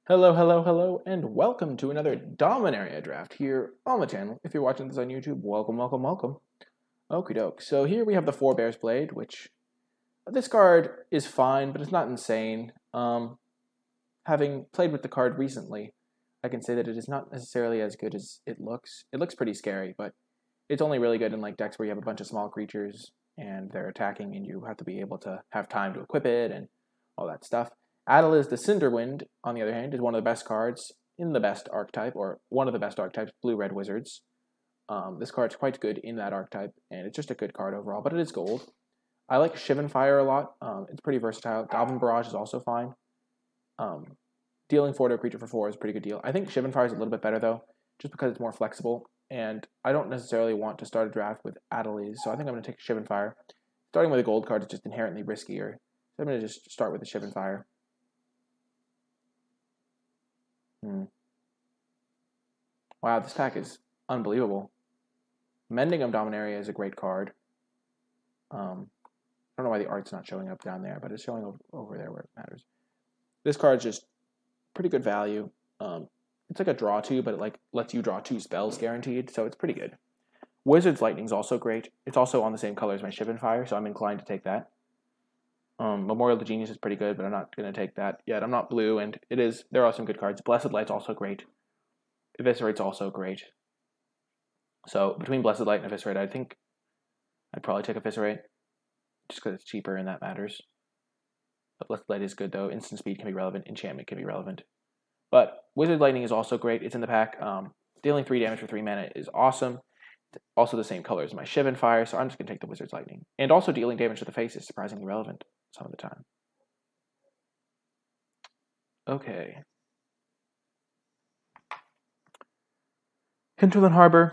Hello, hello, hello, and welcome to another Dominaria draft here on the channel. If you're watching this on YouTube, welcome, welcome, welcome. Okie doke. So here we have the Four Bears Blade, which this card is fine, but it's not insane. Having played with the card recently, I can say that it is not necessarily as good as it looks. It looks pretty scary, but it's only really good in like decks where you have a bunch of small creatures and they're attacking, and you have to be able to have time to equip it and all that stuff. Atlas the Cinderwind, on the other hand, is one of the best cards in the best archetype, or one of the best archetypes, Blue-Red Wizards. This card's quite good in that archetype, and it's just a good card overall, but it is gold. I like Shivan Fire a lot. It's pretty versatile. Goblin Barrage is also fine. Dealing 4 to a creature for 4 is a pretty good deal. I think Shivan Fire is a little bit better, though, just because it's more flexible, and I don't necessarily want to start a draft with Atlas, so I think I'm going to take Shivan Fire. Starting with a gold card is just inherently riskier, so I'm going to just start with the Shivan Fire. Wow, this pack is unbelievable. Mending of Dominaria is a great card. I don't know why the art's not showing up down there, but it's showing over there where it matters. This card's just pretty good value. It's like a draw 2, but it like lets you draw 2 spells guaranteed, so it's pretty good. Wizard's Lightning is also great. It's also on the same color as my Shivan Fire, so I'm inclined to take that. Memorial to Genius is pretty good, but I'm not going to take that yet. I'm not blue, and there are some good cards. Blessed Light's also great. Eviscerate's also great. So between Blessed Light and Eviscerate, I think I'd probably take Eviscerate, just because it's cheaper and that matters. But Blessed Light is good, though. Instant Speed can be relevant. Enchantment can be relevant. But Wizard Lightning is also great. It's in the pack. Dealing 3 damage for 3 mana is awesome. It's also the same color as my Shivan Fire, so I'm just going to take the Wizard's Lightning. And also dealing damage to the face is surprisingly relevant some of the time. Okay. Hinterland Harbor.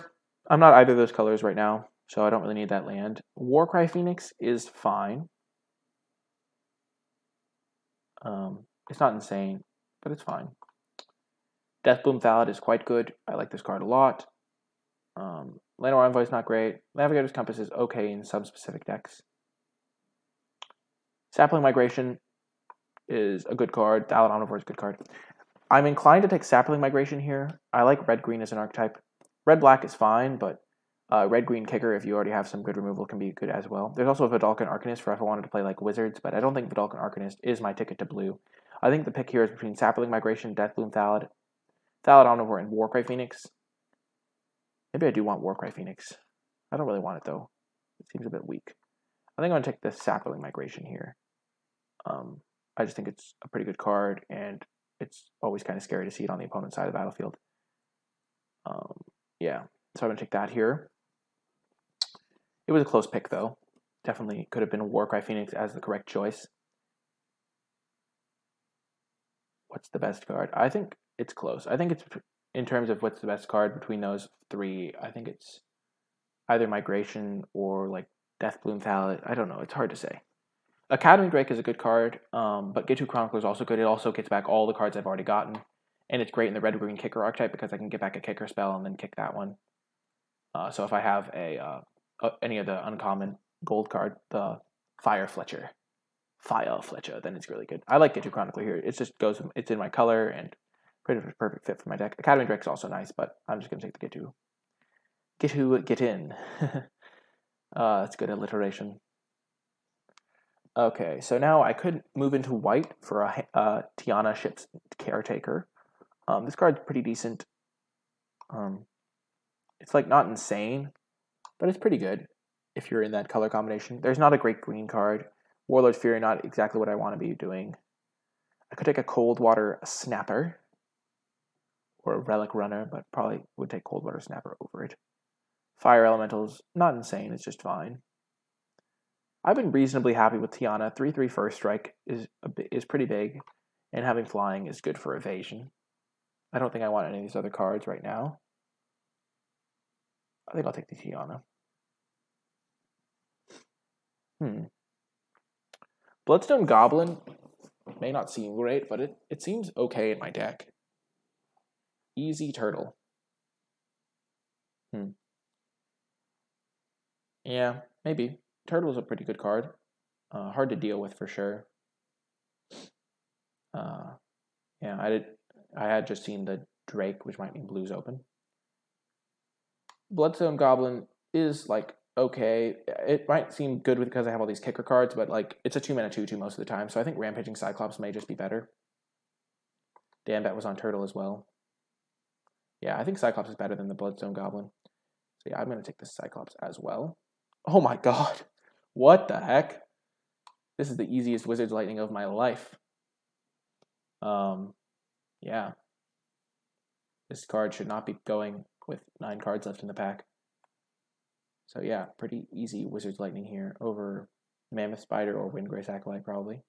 I'm not either of those colors right now, so I don't really need that land. Warcry Phoenix is fine. It's not insane, but it's fine. Deathbloom Thallid is quite good. I like this card a lot. Llanowar Envoy is not great. Navigator's Compass is okay in some specific decks. Sapling Migration is a good card. Thallid Omnivore is a good card. I'm inclined to take Sapling Migration here. I like red-green as an archetype. Red-black is fine, but red-green kicker, if you already have some good removal, can be good as well. There's also a Vidalcan Arcanist for if I wanted to play like Wizards, but I don't think Vidalcan Arcanist is my ticket to blue. I think the pick here is between Sapling Migration, Deathbloom Thallid, Thallid Omnivore, and Warcry Phoenix. Maybe I do want Warcry Phoenix. I don't really want it, though. It seems a bit weak. I think I'm going to take the Sapling Migration here. I just think it's a pretty good card, and it's always kind of scary to see it on the opponent's side of the battlefield. Yeah, so I'm going to take that here. It was a close pick, though. Definitely could have been Warcry Phoenix as the correct choice. What's the best card? I think it's close. I think it's, in terms of what's the best card between those three, I think it's either Migration or like Deathbloom Thallid. I don't know. It's hard to say. Academy Drake is a good card, but Get2 Chronicler is also good. It also gets back all the cards I've already gotten, and it's great in the red-green kicker archetype because I can get back a kicker spell and then kick that one. So if I have any of the uncommon gold card, the Fire Fletcher, then it's really good. I like Get2 Chronicler here. It just goes. It's in my color and pretty perfect fit for my deck. Academy Drake is also nice, but I'm just gonna take the Get in. That's good alliteration. Okay, so now I could move into white for a Tiana Ship's Caretaker. This card's pretty decent. It's like not insane, but it's pretty good if you're in that color combination. There's not a great green card. Warlord's Fury, not exactly what I want to be doing. I could take a Coldwater Snapper or a Relic Runner, but probably would take Coldwater Snapper over it. Fire Elementals, not insane, it's just fine. I've been reasonably happy with Tiana. 3/3 first strike is pretty big, and having flying is good for evasion. I don't think I want any of these other cards right now. I think I'll take the Tiana. Bloodstone Goblin may not seem great, but it seems okay in my deck. Easy Turtle. Yeah, maybe. Turtle's a pretty good card. Hard to deal with for sure. Yeah, I had just seen the Drake, which might mean blues open. Bloodstone Goblin is like okay. It might seem good because I have all these kicker cards, but like it's a 2-mana 2/2 most of the time. So I think Rampaging Cyclops may just be better. Danbat was on Turtle as well. Yeah, I think Cyclops is better than the Bloodstone Goblin. So yeah, I'm going to take the Cyclops as well. Oh my god. What the heck? This is the easiest Wizard's Lightning of my life. Yeah. This card should not be going with 9 cards left in the pack. So yeah, pretty easy Wizard's Lightning here over Mammoth Spider or Windgrace Acolyte probably.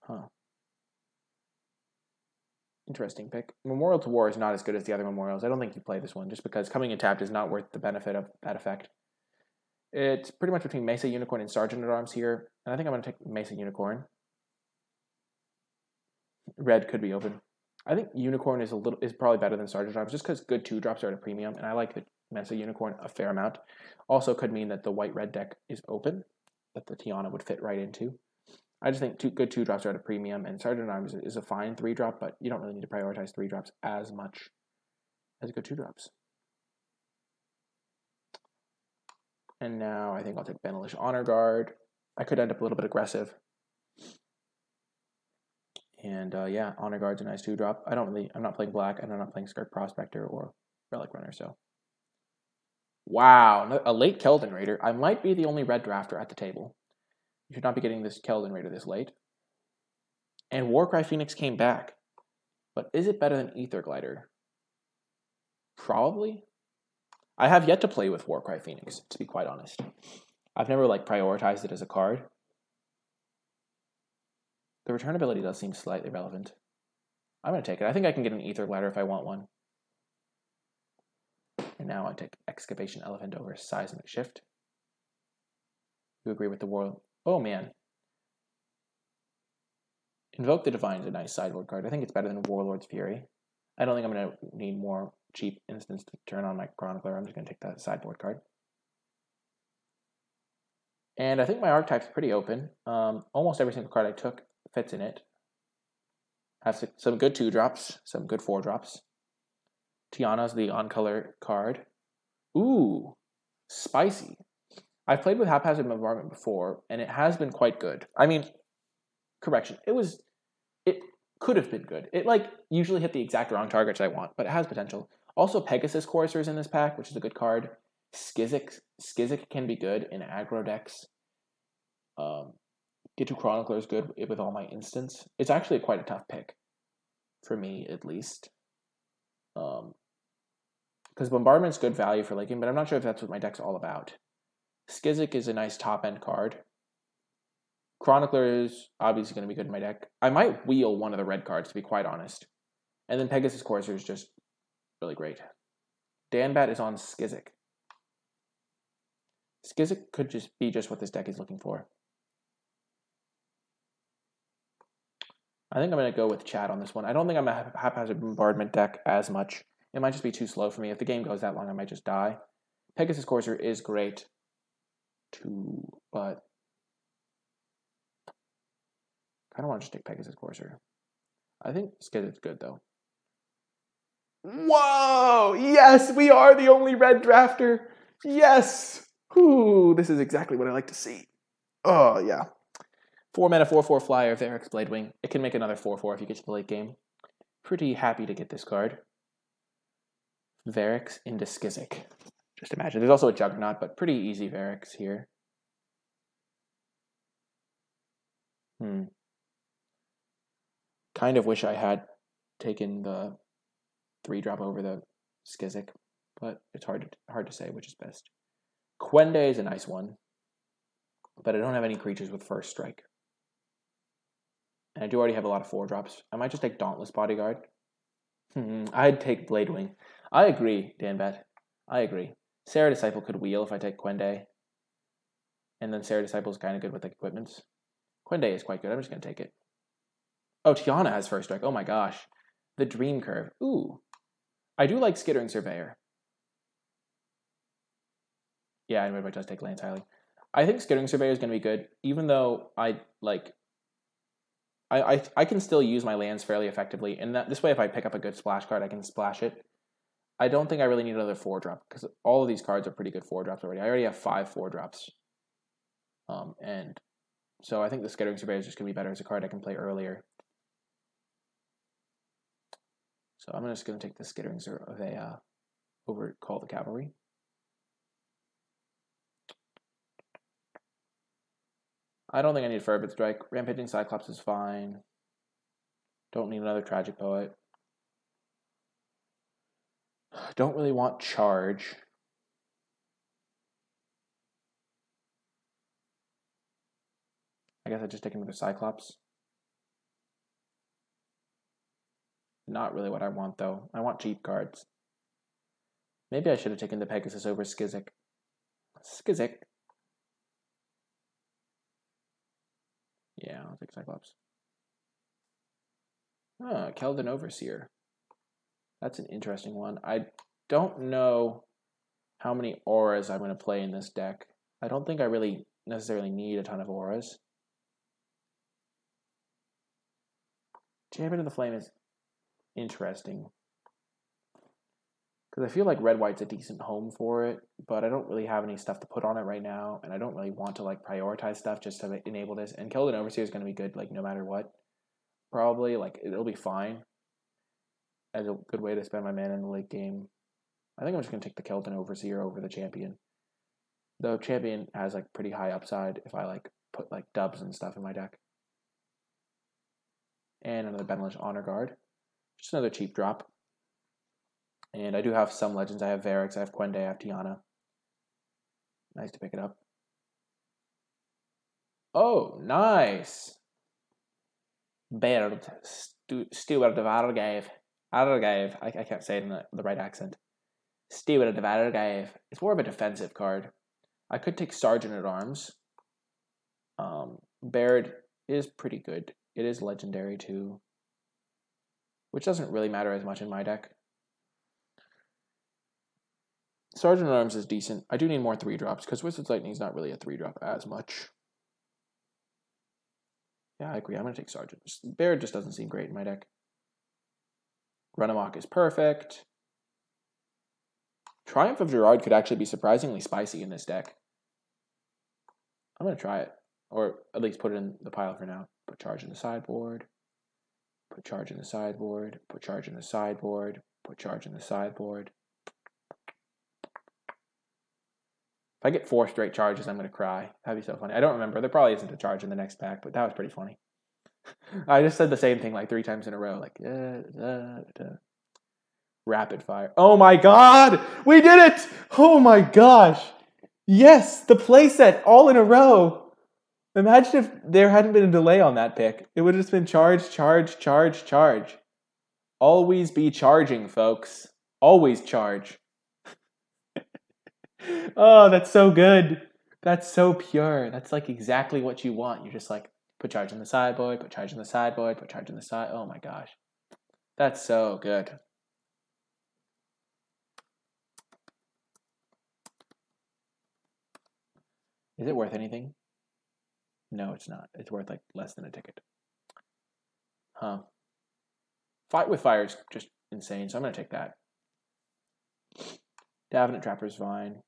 Huh. Interesting pick. Memorial to War is not as good as the other Memorials. I don't think you play this one just because coming in tapped is not worth the benefit of that effect. It's pretty much between Mesa Unicorn and Sergeant at Arms here, and I think I'm going to take Mesa Unicorn. Red could be open. I think Unicorn is probably better than Sergeant at Arms just because good 2-drops are at a premium, and I like the Mesa Unicorn a fair amount. Also could mean that the white-red deck is open, that the Tiana would fit right into. I just think good 2-drops are at a premium, and Sergeant at Arms is a fine 3-drop, but you don't really need to prioritize 3-drops as much as good 2-drops. And now I think I'll take Benelish Honor Guard. I could end up a little bit aggressive. And yeah, Honor Guard's a nice 2-drop. I'm not playing black, and I'm not playing Skirk Prospector or Relic Runner, so. Wow, a late Keldon Raider. I might be the only red drafter at the table. You should not be getting this Keldon Raider this late. And Warcry Phoenix came back. But is it better than Aether Glider? Probably. I have yet to play with Warcry Phoenix, to be quite honest. I've never prioritized it as a card. The return ability does seem slightly relevant. I'm going to take it. I think I can get an Aether Glider if I want one. And now I take Excavation Elephant over Seismic Shift. You agree with the world? Oh man. Invoke the Divine is a nice sideboard card. I think it's better than Warlord's Fury. I don't think I'm going to need more cheap instants to turn on my Chronicler. I'm just going to take that sideboard card. And I think my archetype's pretty open. Almost every single card I took fits in it. Has some good 2-drops, some good 4-drops. Tiana's the on-color card. Ooh, spicy. I've played with Haphazard Bombardment before, and it has been quite good. I mean, correction, it could have been good. It usually hit the exact wrong targets I want, but it has potential. Also, Pegasus Courser is in this pack, which is a good card. Skizik can be good in aggro decks. Get to Chronicler is good with all my instants. It's actually quite a tough pick, for me at least. Because Bombardment's good value for Laking, but I'm not sure if that's what my deck's all about. Skizik is a nice top-end card. Chronicler is obviously going to be good in my deck. I might wheel one of the red cards, to be quite honest. And then Pegasus Courser is just really great. Danbat is on Skizik. Skizik could just be what this deck is looking for. I think I'm going to go with Chad on this one. I don't think I'm a Haphazard Bombardment deck as much. It might just be too slow for me. If the game goes that long, I might just die. Pegasus Courser is great, too, but I don't want to just take Pegasus Courser. I think Skizik's good, though. Whoa! Yes, we are the only red drafter. Yes! Ooh, this is exactly what I like to see. Oh, yeah. 4-mana, 4/4 flyer, Varix Bladewing. It can make another 4/4 if you get to the late game. Pretty happy to get this card. Varix into Skizik. Just imagine. There's also a Juggernaut, but pretty easy Varix here. Kind of wish I had taken the 3-drop over the Skizik, but it's hard to say which is best. Quende is a nice one, but I don't have any creatures with first strike. And I do already have a lot of 4-drops. I might just take Dauntless Bodyguard. I'd take Bladewing. I agree, Danbat. I agree. Sarah Disciple could wheel if I take Quende. And then Sarah Disciple is kind of good with equipments. Quende is quite good. I'm just going to take it. Oh, Tiana has first strike. Oh my gosh. The Dream Curve. Ooh. I do like Skittering Surveyor. Yeah, I might just take Lance Hiley. I think Skittering Surveyor is going to be good, even though I I can still use my lands fairly effectively. And this way, if I pick up a good splash card, I can splash it. I don't think I really need another 4-drop because all of these cards are pretty good 4-drops already. I already have 5 4-drops. And so I think the Skittering Surveyor is just going to be better as a card I can play earlier. So I'm just going to take the Skittering Surveyor over Call the Cavalry. I don't think I need Fervid Strike. Rampaging Cyclops is fine. Don't need another Tragic Poet. Don't really want Charge. I guess I just take another Cyclops. Not really what I want, though. I want cheap cards. Maybe I should have taken the Pegasus over Skizik. Skizik. Yeah, I'll take Cyclops. Oh, Keldon Overseer. That's an interesting one. I don't know how many auras I'm going to play in this deck. I don't think I really necessarily need a ton of auras. Champion of the Flame is interesting. Because I feel like Red-White's a decent home for it, but I don't really have any stuff to put on it right now, and I don't really want to like prioritize stuff just to enable this. And Keldon Overseer is going to be good like no matter what. Probably, like, it'll be fine as a good way to spend my mana in the late game. I think I'm just going to take the Keldon Overseer over the Champion. The Champion has, like, pretty high upside if I, like, put, like, dubs and stuff in my deck. And another Benalish Honor Guard. Just another cheap drop. And I do have some legends. I have Varix, I have Quende, I have Tiana. Nice to pick it up. Oh, nice! Baird, Steward of Argave. I can't say it in the right accent. Steward of Argave. It's more of a defensive card. I could take Sergeant at Arms. Baird is pretty good. It is legendary too, which doesn't really matter as much in my deck. Sergeant at Arms is decent. I do need more 3-drops because Wizard's Lightning is not really a 3-drop as much. Yeah, I agree. I'm going to take Sergeant. Baird just doesn't seem great in my deck. Runamok is perfect. Triumph of Gerard could actually be surprisingly spicy in this deck. I'm going to try it. Or at least put it in the pile for now. Put charge in the sideboard. Put charge in the sideboard. Put charge in the sideboard. Put charge in the sideboard. If I get 4 straight charges, I'm going to cry. That'd be so funny. I don't remember. There probably isn't a charge in the next pack, but that was pretty funny. I just said the same thing like 3 times in a row. Like, rapid fire. Oh my god! We did it! Oh my gosh! Yes! The playset all in a row! Imagine if there hadn't been a delay on that pick. It would have just been charge, charge, charge, charge. Always be charging, folks. Always charge. Oh, that's so good. That's so pure. That's like exactly what you want. You're just like, put charge in the sideboard, put charge in the sideboard, put charge in the side. Oh my gosh. That's so good. Is it worth anything? No, it's not. It's worth like less than a ticket. Huh. Fight with Fire is just insane, so I'm going to take that. Davenant Trapper is fine.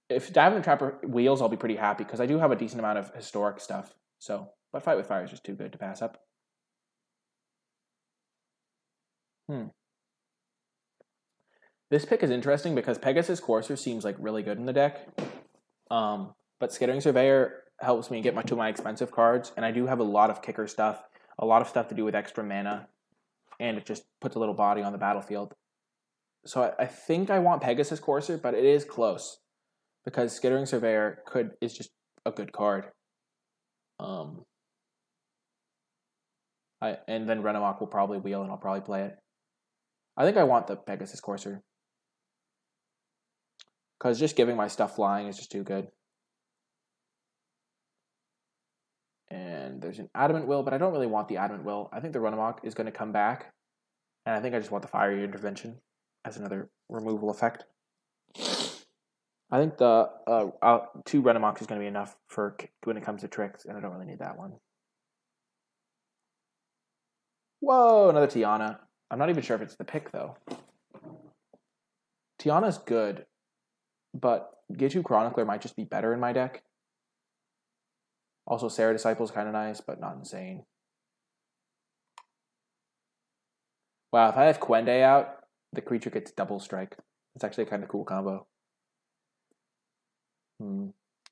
If Davenant Trapper wheels, I'll be pretty happy because I do have a decent amount of historic stuff. So, but Fight with Fire is just too good to pass up. This pick is interesting because Pegasus Courser seems like really good in the deck. But Skittering Surveyor helps me get to my expensive cards, and I do have a lot of kicker stuff, a lot of stuff to do with extra mana, and it just puts a little body on the battlefield. So I think I want Pegasus Courser, but it is close because Skittering Surveyor is just a good card. And then Renamok will probably wheel, and I'll probably play it. I think I want the Pegasus Courser because just giving my stuff flying is just too good. And there's an Adamant Will, but I don't really want the Adamant Will. I think the Renamok is going to come back, and I think I just want the Fiery Intervention as another removal effect. I think the 2 Renamoks is going to be enough for when it comes to tricks, and I don't really need that one. Whoa, another Tiana. I'm not even sure if it's the pick, though. Tiana's good, but Gitu Chronicler might just be better in my deck. Also, Sarah Disciple's kind of nice, but not insane. Wow, if I have Quende out, the creature gets double strike. It's actually a kind of cool combo.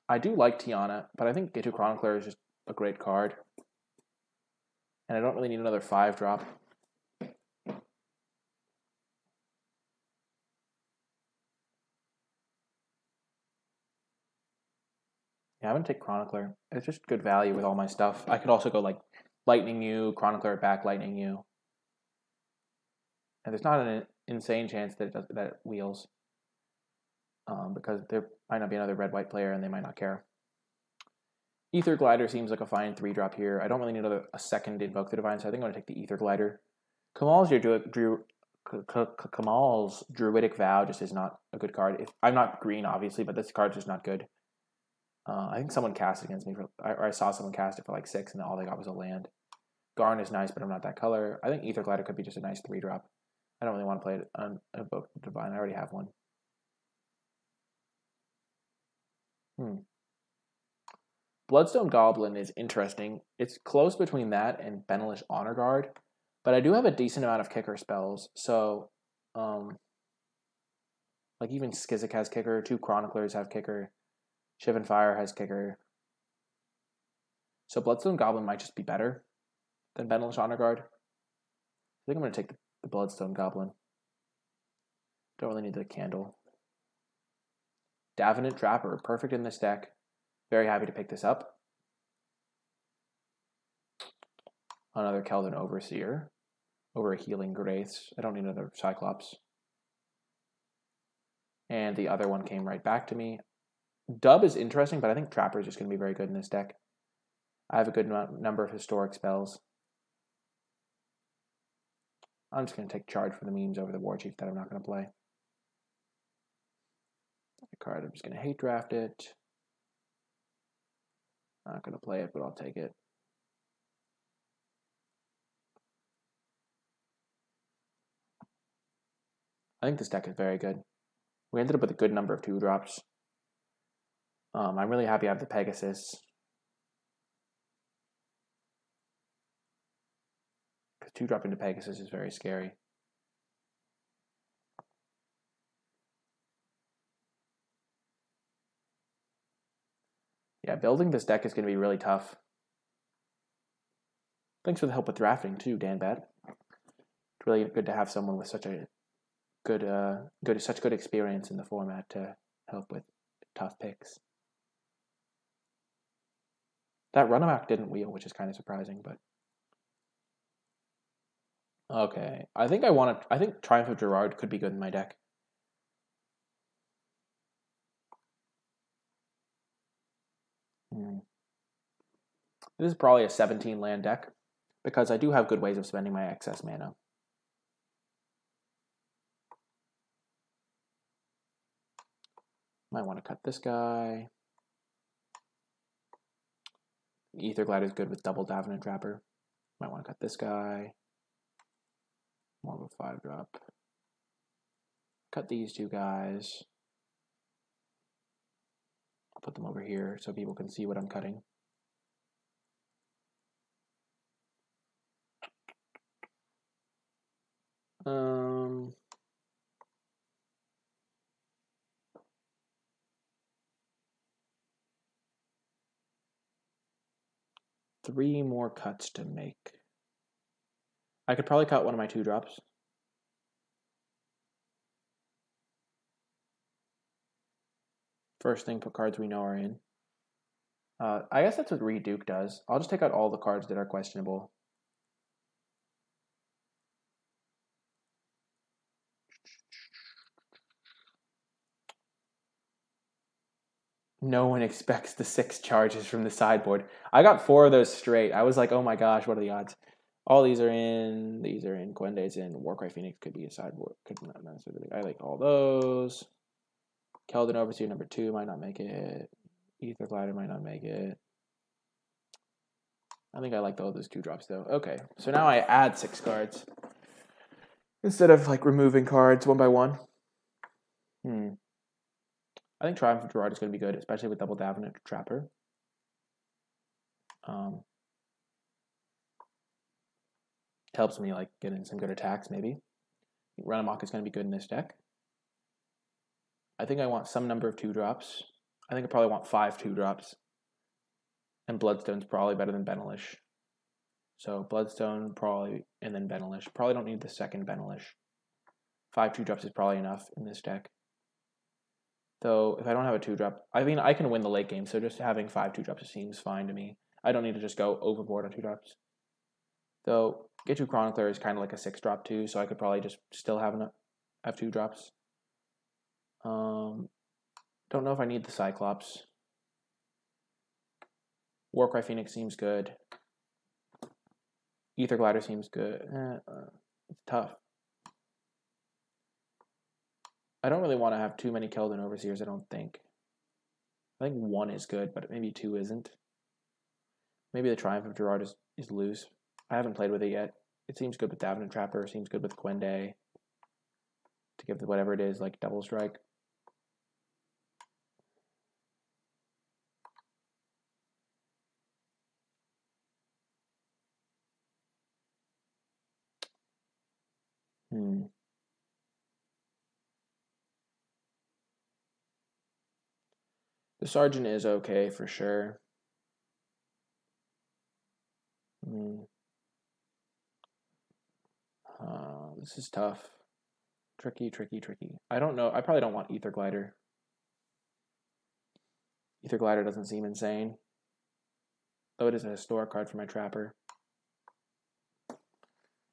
I do like Tiana, but I think Gitu Chronicler is just a great card. And I don't really need another 5-drop. Yeah, I'm going to take Chronicler. It's just good value with all my stuff. I could also go like Lightning You, Chronicler back Lightning You. And there's not an insane chance that it wheels. Because there might not be another red-white player and they might not care. Ether Glider seems like a fine 3-drop here. I don't really need a second Invoke the Divine, so I think I'm going to take the Ether Glider. Kamal's Druidic Vow just is not a good card. I'm not green, obviously, but this card's just not good. I think someone cast against me, or I saw someone cast it for like 6, and all they got was a land. Garn is nice, but I'm not that color. I think Ether Glider could be just a nice 3-drop. I don't really want to play it on Invoke the Divine. I already have one. Bloodstone Goblin is interesting. It's close between that and Benelish Honor Guard, but I do have a decent amount of kicker spells. So, like even Skizik has kicker, 2 Chroniclers have kicker, Shivan Fire has kicker. So Bloodstone Goblin might just be better than Benelish Honor Guard. I think I'm going to take the Bloodstone Goblin. Don't really need the candle. Davenant Trapper, perfect in this deck. Very happy to pick this up. Another Keldon Overseer. Over a Healing Grace. I don't need another Cyclops. And the other one came right back to me. Dub is interesting, but I think Trapper is just going to be very good in this deck. I have a good number of historic spells. I'm just going to take charge for the memes over the War Chief that I'm not going to play. The card, I'm just going to hate draft it. Not going to play it, but I'll take it. I think this deck is very good. We ended up with a good number of 2-drops. I'm really happy I have the Pegasus. Because 2-drop into Pegasus is very scary. Yeah, building this deck is going to be really tough. Thanks for the help with drafting too, Dan Bad. It's really good to have someone with such a good experience in the format to help with tough picks. That runabout didn't wheel, which is kind of surprising, but okay. I think Triumph of Gerard could be good in my deck. This is probably a 17 land deck because I do have good ways of spending my excess mana. Might want to cut this guy. Ether Glider is good with double Davenant Trapper. Might want to cut this guy. More of a 5-drop. Cut these 2 guys. I'll put them over here so people can see what I'm cutting. Three more cuts to make. I could probably cut one of my 2-drops. First thing, put cards we know are in. I guess that's what Reed Duke does. I'll just take out all the cards that are questionable. No one expects the 6 charges from the sideboard. I got 4 of those straight. I was like, oh my gosh, what are the odds? All these are in. These are in. Quende's in. Warcry Phoenix could be a sideboard. Could not necessarily. I like all those. Keldon Overseer number 2 might not make it. Ether Glider might not make it. I think I like all those 2-drops though. Okay, so now I add 6 cards instead of like removing cards one by one. I think Triumph of Gerard is going to be good, especially with Double Davenant Trapper. Helps me like get in some good attacks maybe. Run Amok is going to be good in this deck. I think I want some number of 2-drops. I think I probably want 5 2-drops. And Bloodstone's probably better than Benelish. So Bloodstone probably, and then Benelish. Probably don't need the second Benelish. 5 2-drops is probably enough in this deck. Though, if I don't have a 2-drop, I mean, I can win the late game, so just having 5 2-drops seems fine to me. I don't need to just go overboard on 2-drops. Though, Get2 Chronicler is kind of like a 6-drop too, so I could probably just still have 2-drops. Don't know if I need the Cyclops. Warcry Phoenix seems good. Ether Glider seems good. It's tough. I don't really want to have too many Keldon Overseers, I don't think. I think 1 is good, but maybe 2 isn't. Maybe the Triumph of Gerard is loose. I haven't played with it yet. It seems good with Davenant Trapper, seems good with Quende. To give whatever it is, like Double Strike. The Sergeant is okay for sure. This is tough. Tricky. I don't know. I probably don't want Ether Glider. Ether Glider doesn't seem insane. Though it is a historic card for my Trapper.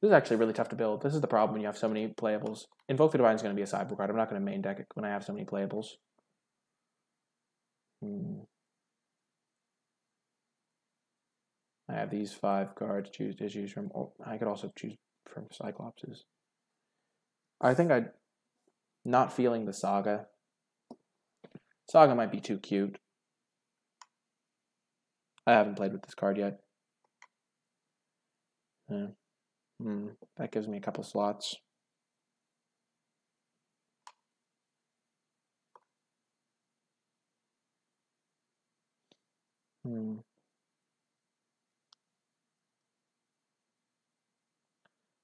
This is actually really tough to build. This is the problem when you have so many playables. Invoke the Divine is going to be a sideboard card. I'm not going to main deck it when I have so many playables. I have these 5 cards to choose from. Oh, I could also choose from Cyclopses. I think I'm not feeling the Saga. Saga might be too cute. I haven't played with this card yet. That gives me a couple slots.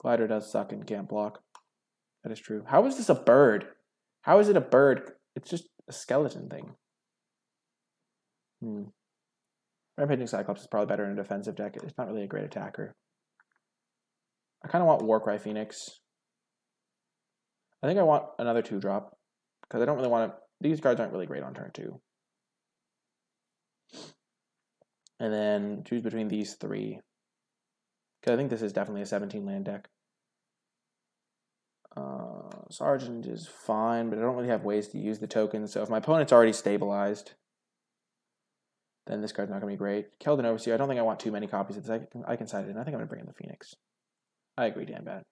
Glider does suck and can't block. That is true. How is this a bird? How is it a bird? It's just a skeleton thing. Rampaging Cyclops is probably better in a defensive deck. It's not really a great attacker. I kind of want Warcry Phoenix. I think I want another 2-drop. Because I don't really want to... These cards aren't really great on turn 2. And then choose between these 3. Because I think this is definitely a 17-land deck. Sergeant is fine, but I don't really have ways to use the tokens. So if my opponent's already stabilized, then this card's not going to be great. Keldon Overseer, I don't think I want too many copies of this. I can side it in. I think I'm going to bring in the Phoenix. I agree, damn bad.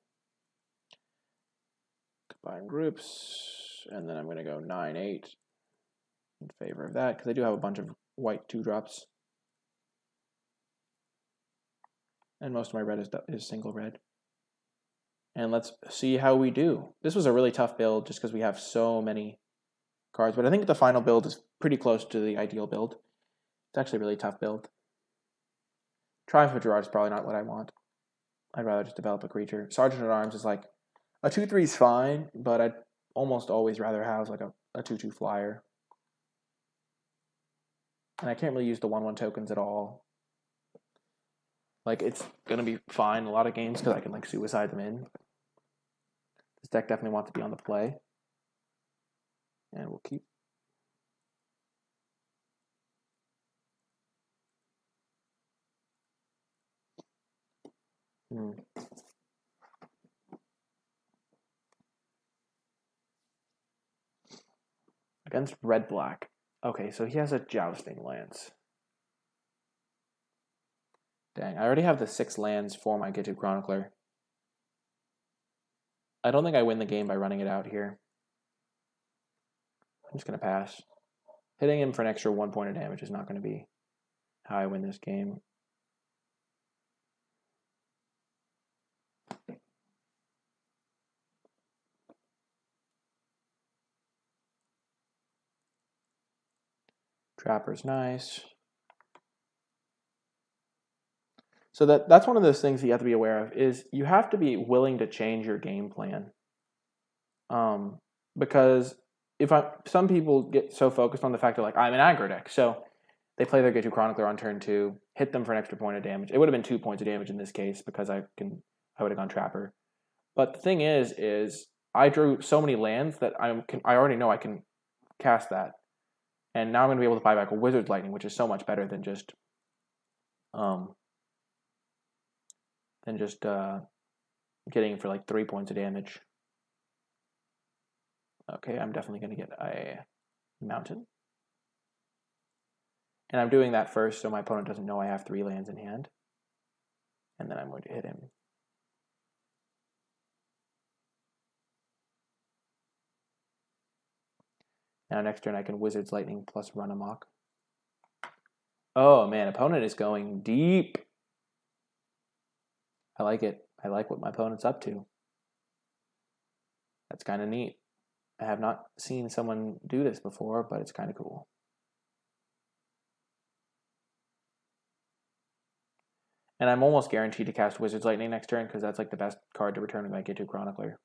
Combine groups, and then I'm going to go 9-8 in favor of that, because I do have a bunch of white 2-drops. And most of my red is single red. And let's see how we do. This was a really tough build just because we have so many cards. But I think the final build is pretty close to the ideal build. It's actually a really tough build. Triumph of Gerard is probably not what I want. I'd rather just develop a creature. Sergeant at Arms is like, a 2/3 is fine, but I'd almost always rather have like a 2/2 flyer. And I can't really use the 1/1 tokens at all. Like, it's going to be fine in a lot of games because I can like suicide them in. This deck definitely wants to be on the play. And we'll keep... Against red-black. Okay, so he has a Jousting Lance. Dang, I already have the 6 lands for my Get2 Chronicler. I don't think I win the game by running it out here. I'm just going to pass. Hitting him for an extra 1 point of damage is not going to be how I win this game. Trapper's nice. So that's one of those things that you have to be aware of, is you have to be willing to change your game plan. Because some people get so focused on the fact that, like, I'm an aggro deck, so they play their Get-To Chronicler on turn 2, hit them for an extra point of damage. It would have been 2 points of damage in this case because I would have gone Trapper. But the thing is I drew so many lands that I already know I can cast that, and now I'm going to be able to buy back a Wizard's Lightning, which is so much better than just getting for like 3 points of damage. Okay, I'm definitely going to get a mountain. And I'm doing that first so my opponent doesn't know I have 3 lands in hand. And then I'm going to hit him. Now next turn I can Wizard's Lightning plus Run Amok. Oh man, opponent is going deep. I like it. I like what my opponent's up to. That's kind of neat. I have not seen someone do this before, but it's kind of cool. And I'm almost guaranteed to cast Wizard's Lightning next turn because that's like the best card to return with my Get-To Chronicler.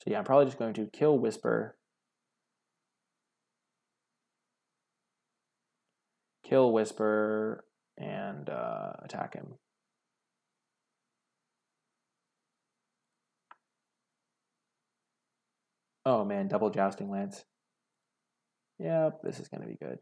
So yeah, I'm probably just going to kill Whisper. Kill Whisper and attack him. Oh man, double Jousting Lance. Yep, this is going to be good.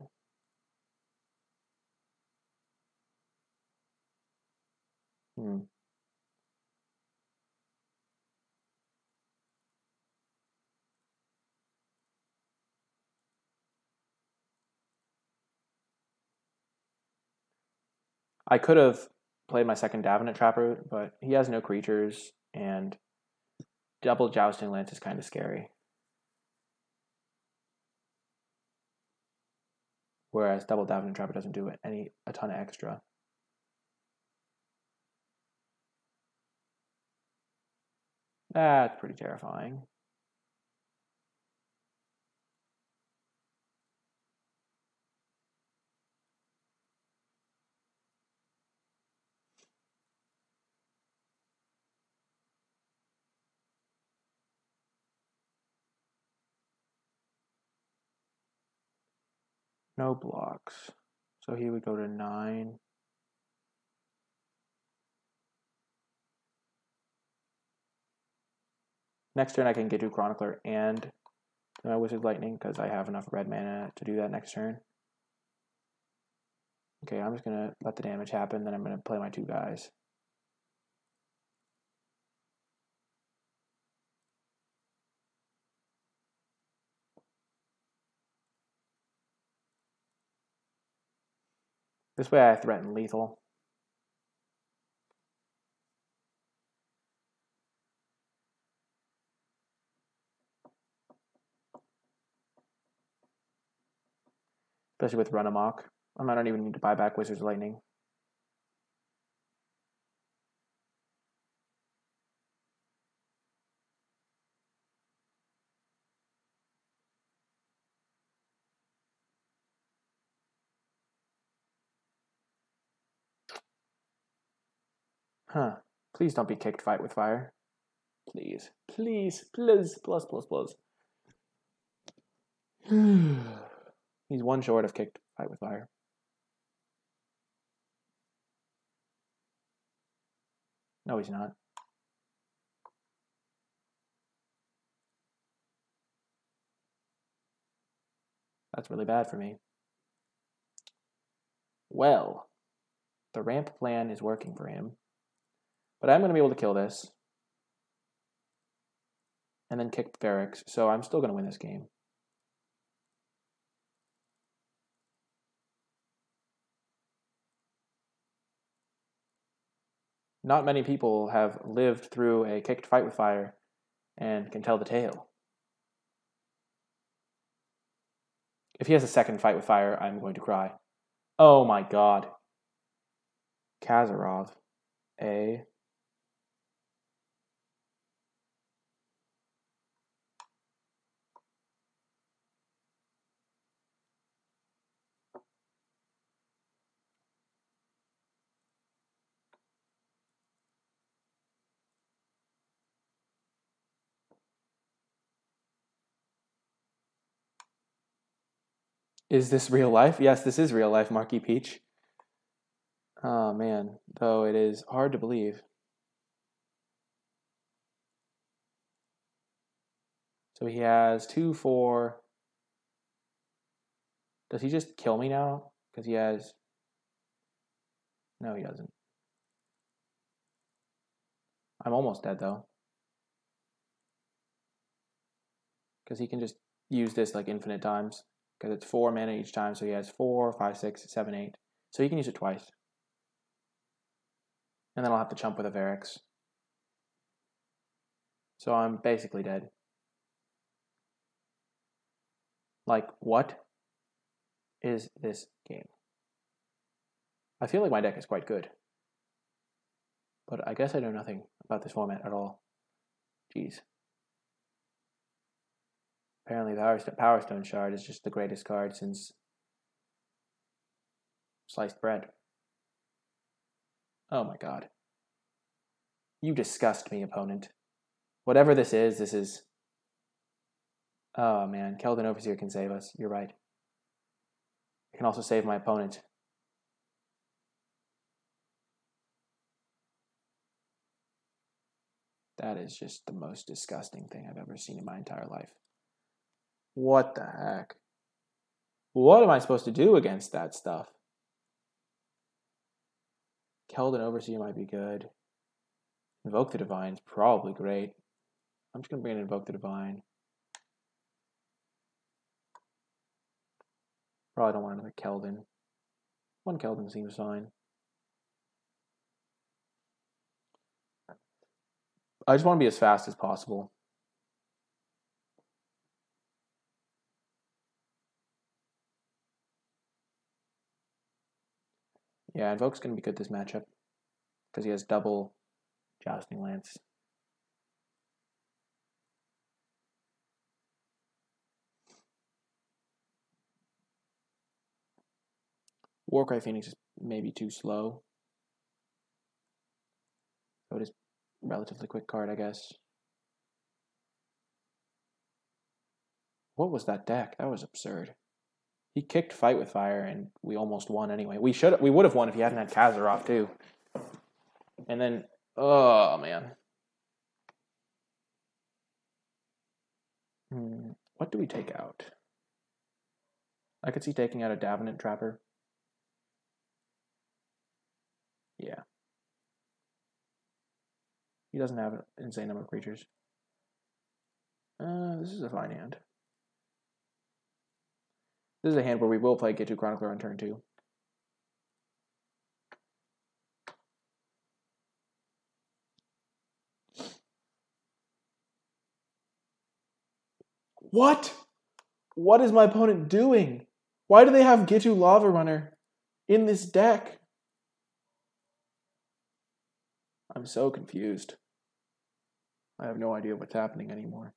I could have played my second Davenant Trapper, but he has no creatures, and double Jousting Lance is kind of scary. Whereas double Davenant Trapper doesn't do a ton of extra. That's pretty terrifying. No blocks. So he would go to 9. Next turn I can Get-To Chronicler and my Wizard Lightning because I have enough red mana to do that next turn. Okay, I'm just going to let the damage happen, then I'm going to play my 2 guys. This way I threaten lethal. Especially with Run Amok. I don't even need to buy back Wizard's Lightning. Huh. Please don't be kicked Fight with Fire. Please. Please. Please. Plus. He's 1 short of kicked Fight with Fire. No, he's not. That's really bad for me. Well, the ramp plan is working for him. But I'm going to be able to kill this. And then kick Ferrex, so I'm still going to win this game. Not many people have lived through a kicked Fight with Fire and can tell the tale. If he has a second Fight with Fire, I'm going to cry. Oh my god. Kazarov. A. Is this real life? Yes, this is real life, Marky Peach. Oh, man. Though it is hard to believe. So he has 2, 4. Does he just kill me now? Because he has... No, he doesn't. I'm almost dead, though. Because he can just use this like infinite times. Because it's 4 mana each time, so he has 4, 5, 6, 7, 8. So he can use it twice. And then I'll have to chump with a Varix. So I'm basically dead. Like, what is this game? I feel like my deck is quite good. But I guess I know nothing about this format at all. Jeez. Apparently Power Stone Shard is just the greatest card since sliced bread. Oh my god. You disgust me, opponent. Whatever this is... Oh man, Keldon Overseer can save us. You're right. It can also save my opponent. That is just the most disgusting thing I've ever seen in my entire life. What the heck? What am I supposed to do against that stuff? Keldon Overseer might be good. Invoke the Divine is probably great. I'm just going to bring in Invoke the Divine. Probably don't want another Keldon. One Keldon seems fine. I just want to be as fast as possible. Yeah, Invoke's going to be good this matchup. Because he has double Jousting Lance. Warcry Phoenix is maybe too slow. So it is a relatively quick card, I guess. What was that deck? That was absurd. He kicked Fight with Fire, and we almost won anyway. We would have won if he hadn't had Kazaroff, too. And then, oh, man. What do we take out? I could see taking out a Davenant Trapper. Yeah. He doesn't have an insane number of creatures. This is a fine hand. This is a hand where we will play Gitu Chronicler on turn 2. What? What is my opponent doing? Why do they have Gitu Lava Runner in this deck? I'm so confused. I have no idea what's happening anymore.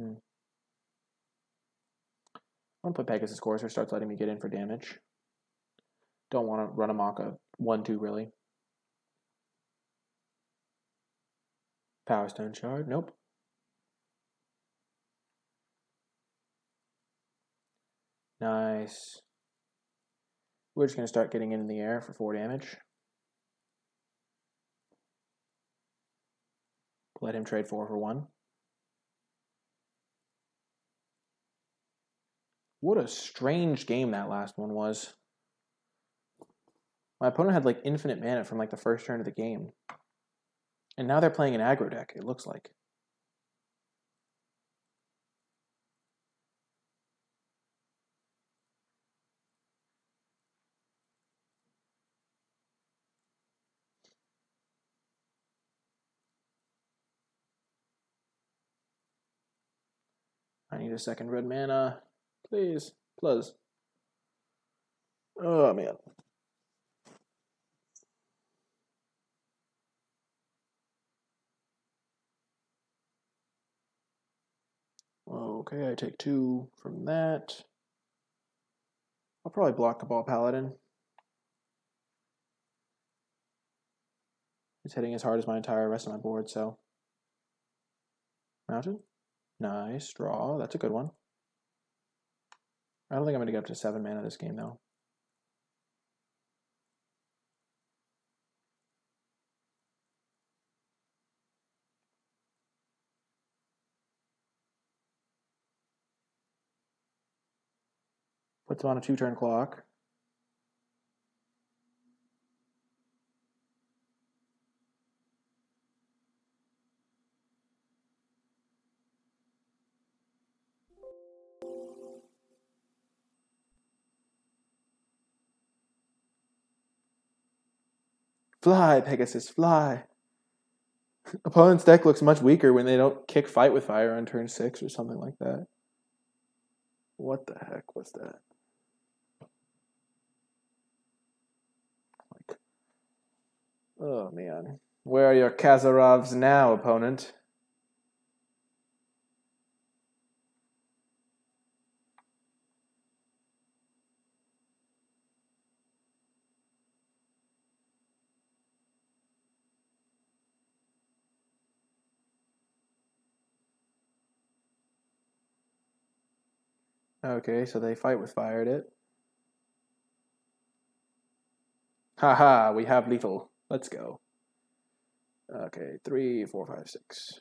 I'm going to put Pegasus Courser, starts letting me get in for damage. Don't want to run amok a 1-2, really. Power Stone Shard, nope. Nice. We're just going to start getting in the air for 4 damage. Let him trade 4 for 1. What a strange game that last one was. My opponent had like infinite mana from like the first turn of the game. And now they're playing an aggro deck, it looks like. I need a second red mana. Please. Please. Oh, man. Okay, I take 2 from that. I'll probably block the ball paladin. It's hitting as hard as my entire rest of my board, so. Mounted. Nice. Draw. That's a good one. I don't think I'm going to get up to 7 mana this game, though. Puts him on a 2-turn clock. Fly, Pegasus, fly. Opponent's deck looks much weaker when they don't kick Fight with Fire on turn 6 or something like that. What the heck was that? Like, oh, man. Where are your Kazarovs now, opponent? Okay, so they Fight with Fired it. Haha, we have lethal. Let's go. Okay, 3, 4, 5, 6.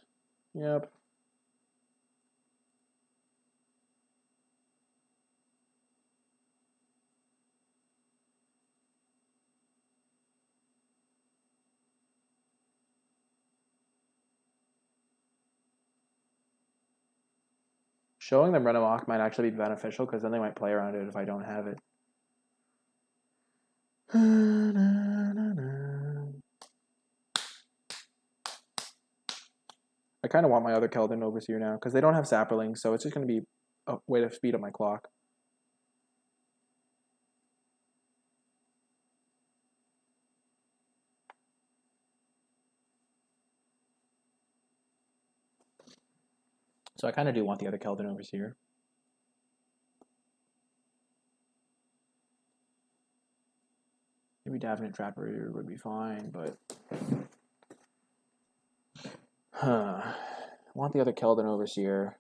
Yep. Showing them Run Amok might actually be beneficial because then they might play around it if I don't have it. I kind of want my other Keldon Overseer now because they don't have Sapperlings, so it's just going to be a way to speed up my clock. So I kind of do want the other Keldon Overseer. Maybe Davenant Trapper would be fine, but... I want the other Keldon Overseer.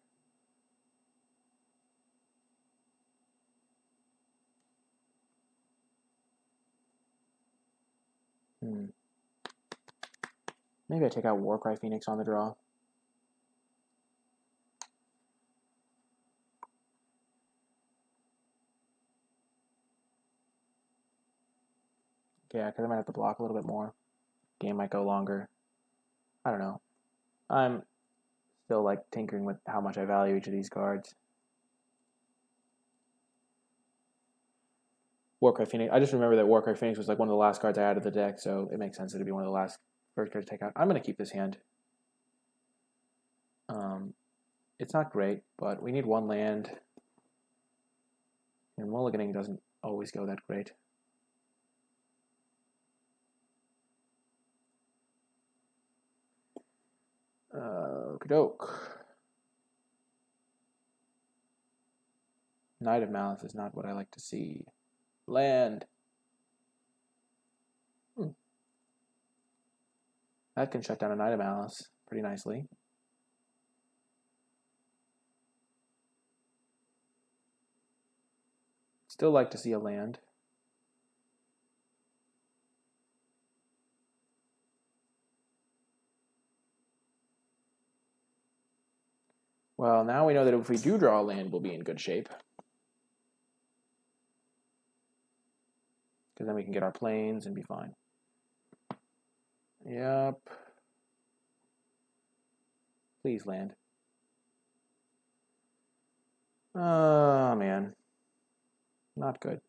Maybe I take out Warcry Phoenix on the draw. Yeah, because I might have to block a little bit more. Game might go longer. I don't know. I'm still like tinkering with how much I value each of these cards. Warcry Phoenix. I just remember that Warcry Phoenix was like one of the last cards I added to the deck, so it makes sense that it'd be one of the first cards to take out. I'm going to keep this hand. It's not great, but we need one land. And mulliganing doesn't always go that great. Okey-doke. Knight of Malice is not what I like to see. Land. That can shut down a Knight of Malice pretty nicely. Still like to see a land. Well, now we know that if we do draw a land, we'll be in good shape. Because then we can get our planes and be fine. Yep. Please land. Oh, man. Not good.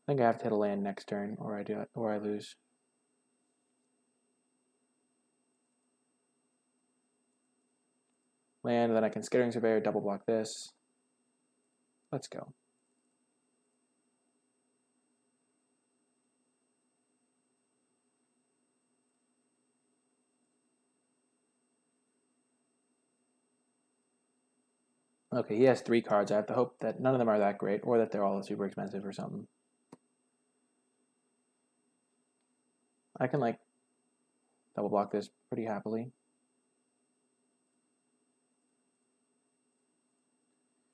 I think I have to hit a land next turn, or I lose. Land, and then I can Skittering Surveyor, double block this. Let's go. Okay, he has 3 cards. I have to hope that none of them are that great, or that they're all super expensive or something. I can, like, double block this pretty happily.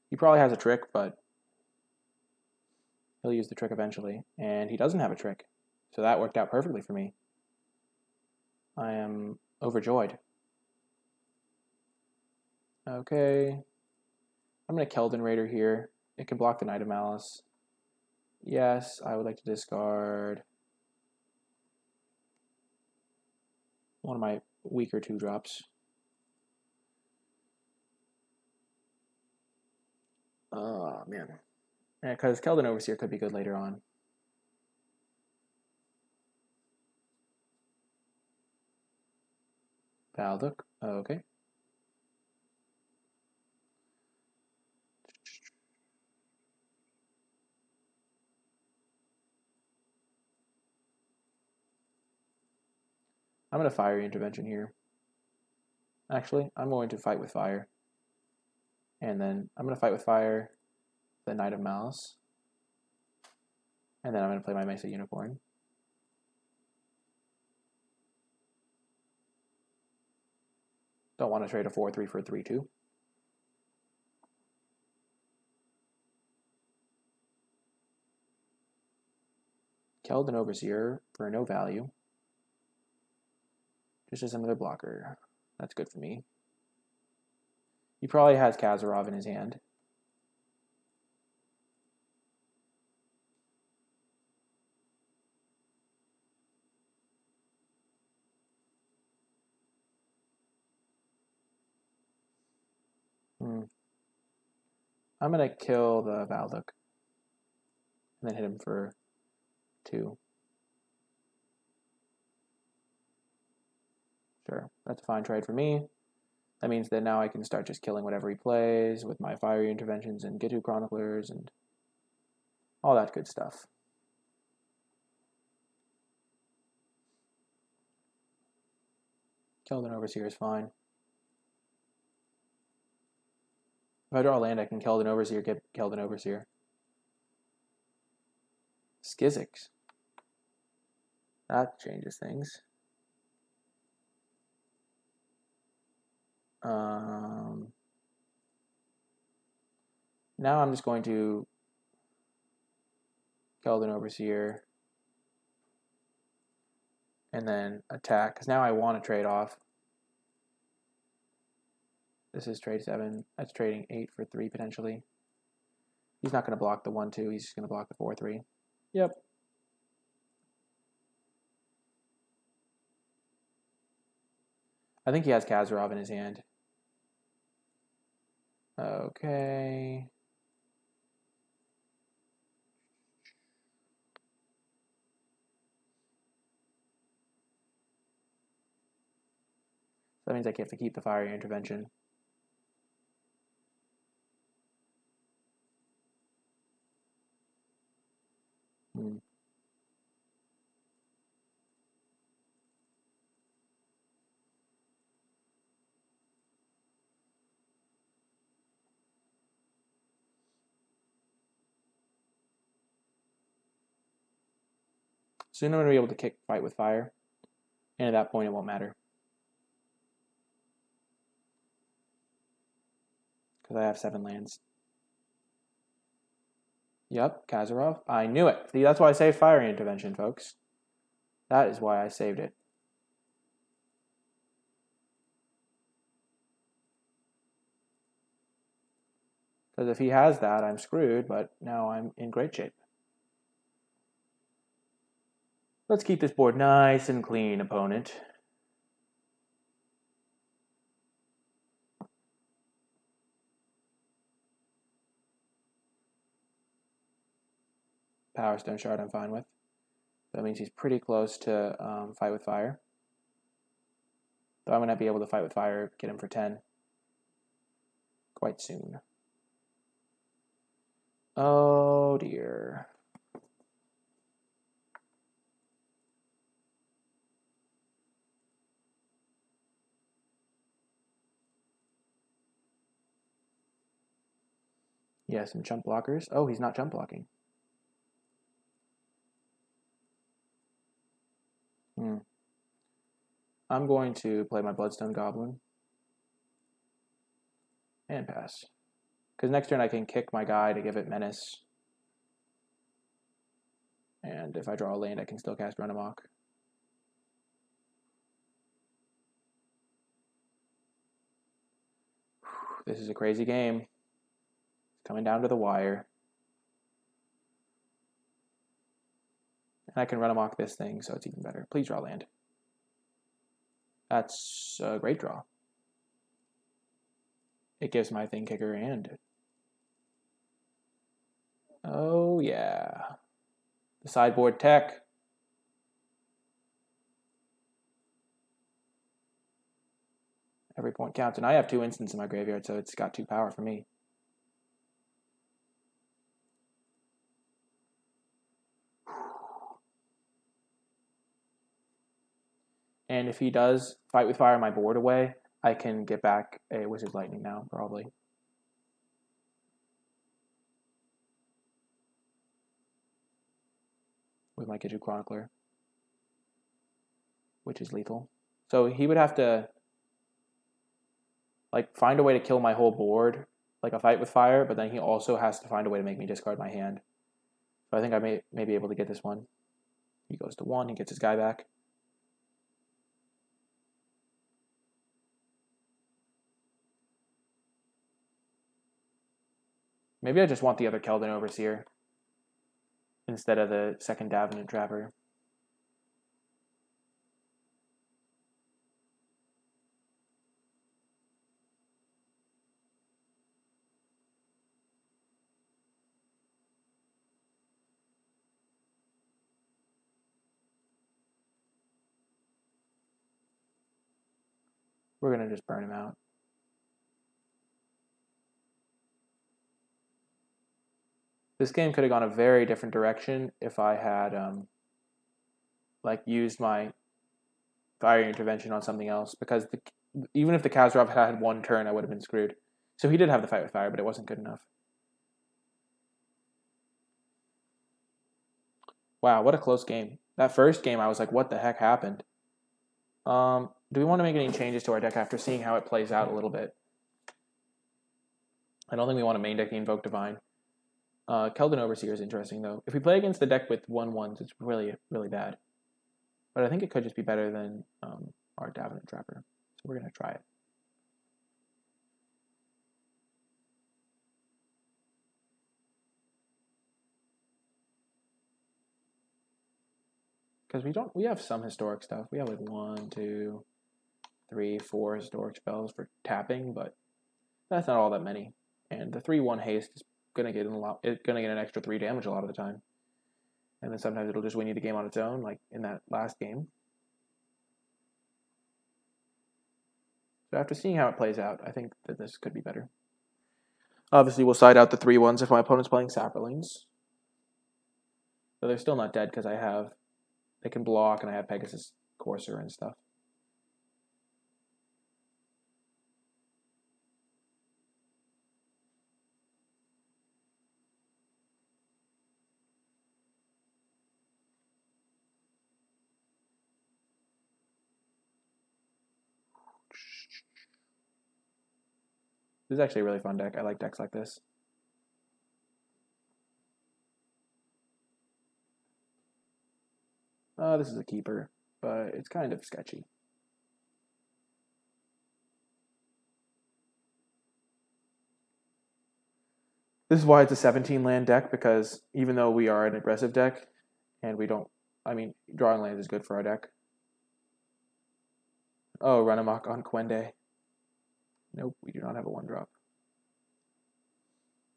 He probably has a trick, but he'll use the trick eventually. And he doesn't have a trick, so that worked out perfectly for me. I am overjoyed. Okay. I'm going to Keldon Raider here. It can block the Knight of Malice. Yes, I would like to discard one of my weaker 2-drops. Oh, man. Yeah, because Keldon Overseer could be good later on. Valduk, okay. I'm going to Fiery Intervention here. Actually, I'm going to fight with fire. And then I'm going to fight with fire the Knight of Malice. And then I'm going to play my Mesa Unicorn. Don't want to trade a 4-3 for a 3-2. Keldon Overseer for no value. Just as another blocker. That's good for me. He probably has Kazarov in his hand. I'm going to kill the Valduk. And then hit him for 2. Sure, that's a fine trade for me. That means that now I can start just killing whatever he plays with my Fiery Interventions and Gitu Chroniclers and all that good stuff. Keldon Overseer is fine. If I draw a land, I can Keldon Overseer, get Keldon Overseer. Skizix. That changes things. Now I'm just going to Keldon Overseer and then attack, because now I want to trade off. This is trade 7. That's trading 8 for 3 potentially. He's not going to block the 1-2. He's just going to block the 4-3. Yep. I think he has Kazarov in his hand. Okay. That means I have to keep the Fiery Intervention. Soon I'm going to be able to fight with fire. And at that point it won't matter. Because I have 7 lands. Yep, Kazarov. I knew it. See, that's why I saved Fiery Intervention, folks. That is why I saved it. Because if he has that, I'm screwed, but now I'm in great shape. Let's keep this board nice and clean, opponent. Power Stone Shard I'm fine with. That means he's pretty close to fight with fire. So I'm going to be able to fight with fire, get him for 10 quite soon. Oh dear. He has some jump blockers. Oh, he's not jump blocking. I'm going to play my Bloodstone Goblin and pass. Because next turn I can kick my guy to give it Menace. And if I draw a land, I can still cast Run Amok. This is a crazy game. It's coming down to the wire. And I can Run Amok this thing, so it's even better. Please draw land. That's a great draw. It gives my thing kicker and... Oh, yeah. The sideboard tech. Every point counts. And I have 2 instants in my graveyard, so it's got 2 power for me. And if he does Fight with Fire my board away, I can get back a Wizard Lightning now, probably. With my Kiju Chronicler, which is lethal. So he would have to like find a way to kill my whole board, like a Fight with Fire, but then he also has to find a way to make me discard my hand. So I think I may be able to get this one. He goes to 1, he gets his guy back. Maybe I just want the other Keldon Overseer instead of the second Davenant Trapper. We're going to just burn him out. This game could have gone a very different direction if I had like used my Fire Intervention on something else, because even if the Kazrov had 1 turn, I would have been screwed. So he did have the Fight with Fire, but it wasn't good enough. Wow, what a close game. That first game, I was like, what the heck happened? Do we want to make any changes to our deck after seeing how it plays out a little bit? I don't think we want to main deck the Invoke Divine. Keldon Overseer is interesting, though. If we play against the deck with 1/1s, it's really, really bad. But I think it could just be better than our Davenant Trapper. So we're going to try it. Because we have some historic stuff. We have like 1, 2, 3, 4 historic spells for tapping, but that's not all that many. And the 3/1 haste is gonna get an extra 3 damage a lot of the time. And then sometimes it'll just win you the game on its own, like in that last game. So after seeing how it plays out, I think that this could be better. Obviously, we'll side out the 3/1s if my opponent's playing Saprolings. But they're still not dead because they can block, and I have Pegasus Courser and stuff. This is actually a really fun deck. I like decks like this. This is a keeper, but it's kind of sketchy. This is why it's a 17 land deck, because even though we are an aggressive deck, and we don't, drawing lands is good for our deck. Oh, Run Amok on Quende. Nope, we do not have a 1-drop.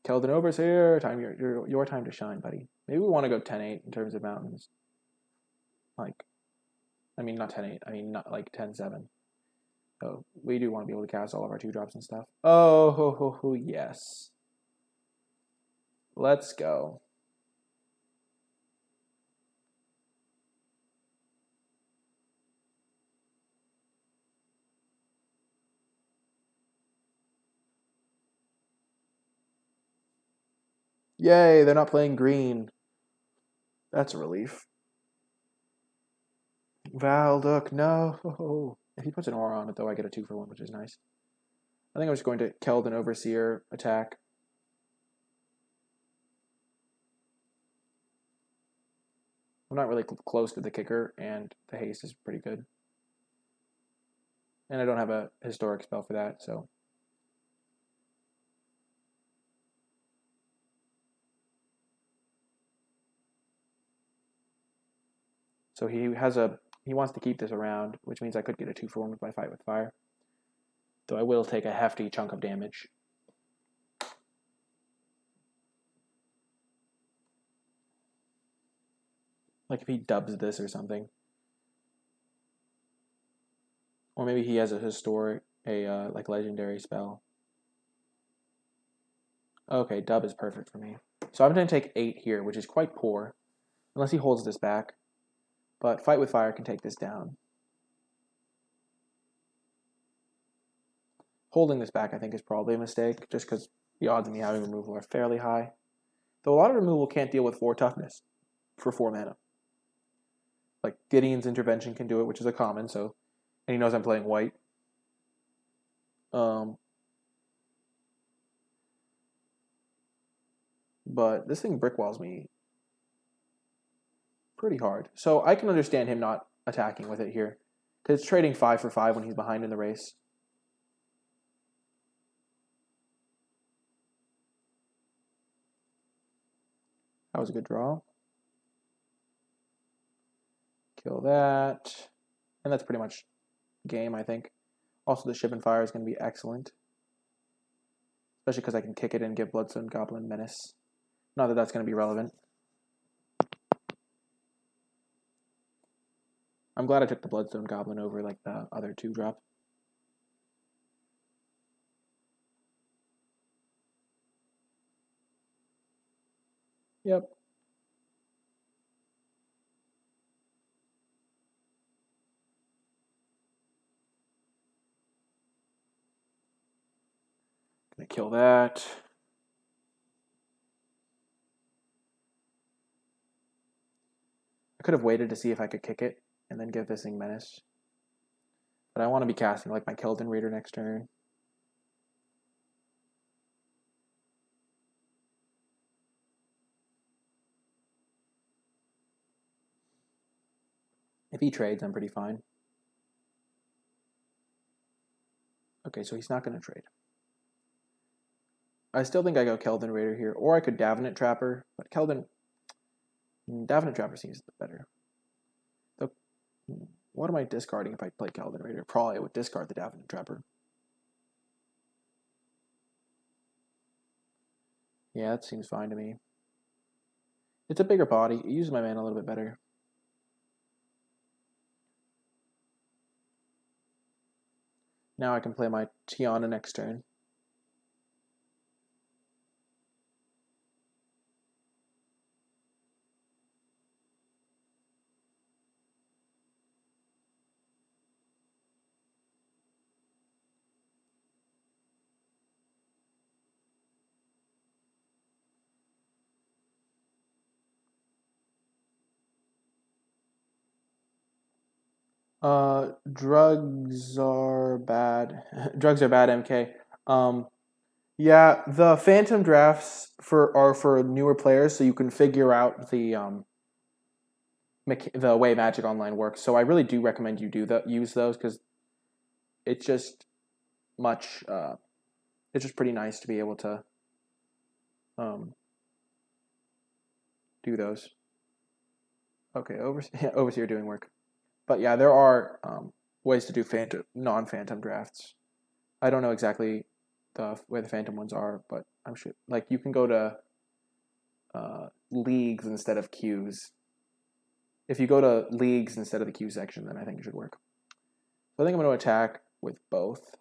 Keldon Overseer, your time to shine, buddy. Maybe we want to go 10-8 in terms of mountains. Not 10-8, not like 10-7. Oh, we do want to be able to cast all of our 2-drops and stuff. Oh, yes. Let's go. Yay, they're not playing green. That's a relief. Valduck, no. If he puts an aura on it, though, I get a 2-for-1, which is nice. I think I'm just going to Keldon Overseer attack. I'm not really close to the kicker, and the haste is pretty good. And I don't have a historic spell for that, so. So he wants to keep this around, which means I could get a 2-for-1 with my Fight with Fire. Though I will take a hefty chunk of damage. Like if he dubs this or something. Or maybe he has a historic, like legendary spell. Okay, dub is perfect for me. So I'm going to take 8 here, which is quite poor. Unless he holds this back. But Fight with Fire can take this down. Holding this back, I think, is probably a mistake, just because the odds of me having removal are fairly high. Though a lot of removal can't deal with 4 toughness for 4 mana. Like, Gideon's Intervention can do it, which is a common, so... And he knows I'm playing white. But this thing brickwalls me pretty hard. So I can understand him not attacking with it here. Because it's trading 5 for 5 when he's behind in the race. That was a good draw. Kill that. And that's pretty much game, I think. Also, the Ship and Fire is going to be excellent. Especially because I can kick it and give Bloodstone Goblin Menace. Not that that's going to be relevant. I'm glad I took the Bloodstone Goblin over like the other 2-drop. Yep. Gonna kill that. I could have waited to see if I could kick it and then give this thing Menace. But I want to be casting like my Keldon Raider next turn. If he trades, I'm pretty fine. Okay, so he's not going to trade. I still think I go Keldon Raider here, or I could Davenant Trapper, but Davenant Trapper seems better. What am I discarding if I play Keldon Raider? Probably I would discard the Davenant Trapper. Yeah, that seems fine to me. It's a bigger body. It uses my mana a little bit better. Now I can play my Tiana next turn. Drugs are bad. Drugs are bad, MK. Yeah, the Phantom drafts are for newer players, so you can figure out the way Magic Online works. So I really do recommend you use those because it's just it's just pretty nice to be able to do those. Okay, Overseer doing work. But yeah, there are ways to do non-Phantom drafts. I don't know exactly where the Phantom ones are, but I'm sure like you can go to leagues instead of queues. If you go to leagues instead of the queue section, then I think it should work. So I think I'm going to attack with both.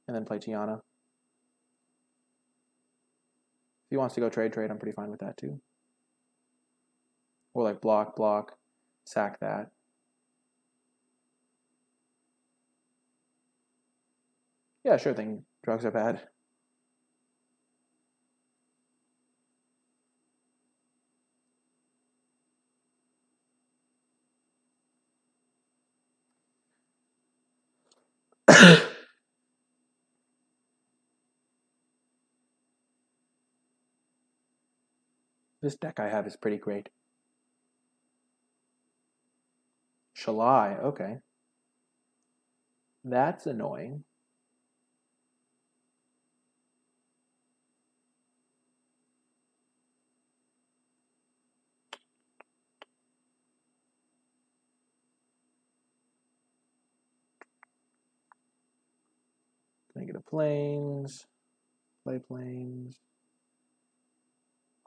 And then play Tiana. If he wants to go trade, I'm pretty fine with that too. Or like block, sack that. Yeah, sure thing. Drugs are bad. This deck I have is pretty great. Shalai, okay. That's annoying. Negative planes, play planes,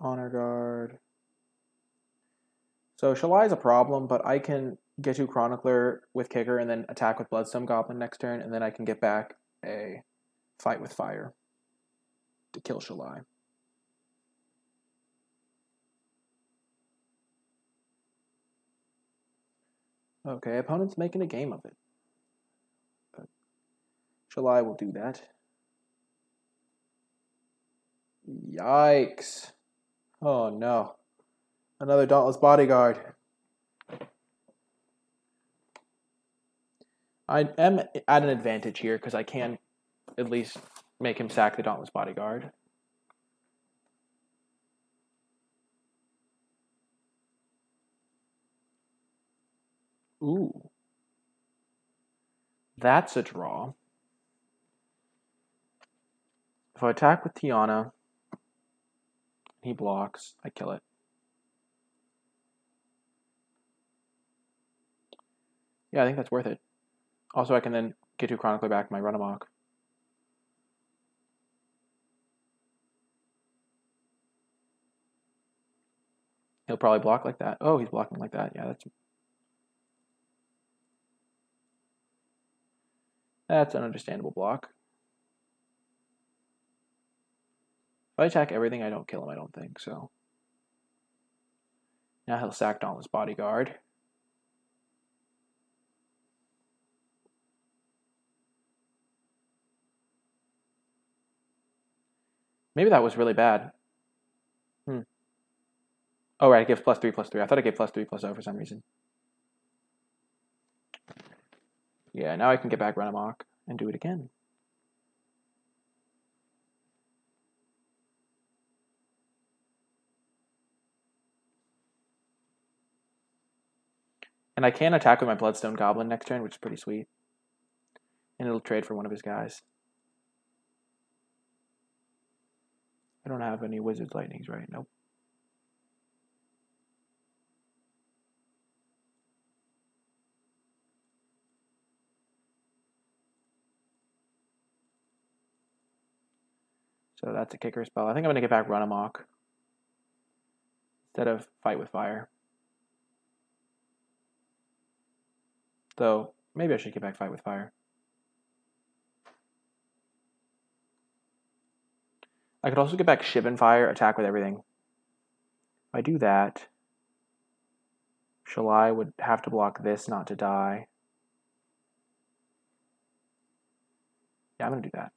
honor guard. So Shalai is a problem, but I can get you Chronicler with Kicker and then attack with Bloodstone Goblin next turn, and then I can get back a Fight with Fire to kill Shalai. Okay, opponent's making a game of it. Shalai will do that. Yikes. Oh no. Another Dauntless Bodyguard. I am at an advantage here because I can at least make him sack the Dauntless Bodyguard. Ooh. That's a draw. If I attack with Tiana, he blocks, I kill it. Yeah, I think that's worth it. Also, I can then get to Chronicler back my run amok. He'll probably block like that. Oh, he's blocking like that. Yeah, that's an understandable block. If I attack everything, I don't kill him, I don't think, so. Now he'll sack Dauntless Bodyguard. Maybe that was really bad. Oh, right, it gives +3/+3. I thought it gave +3/+0 for some reason. Yeah, now I can get back run amok and do it again. And I can attack with my Bloodstone Goblin next turn, which is pretty sweet. And it'll trade for one of his guys. I don't have any Wizard's Lightnings, right? Nope. So that's a kicker spell. I think I'm going to get back run amok instead of Fight with Fire. Though, maybe I should get back Fight with Fire. I could also get back Shivan Fire, attack with everything. If I do that, Shalai would have to block this not to die. Yeah, I'm going to do that.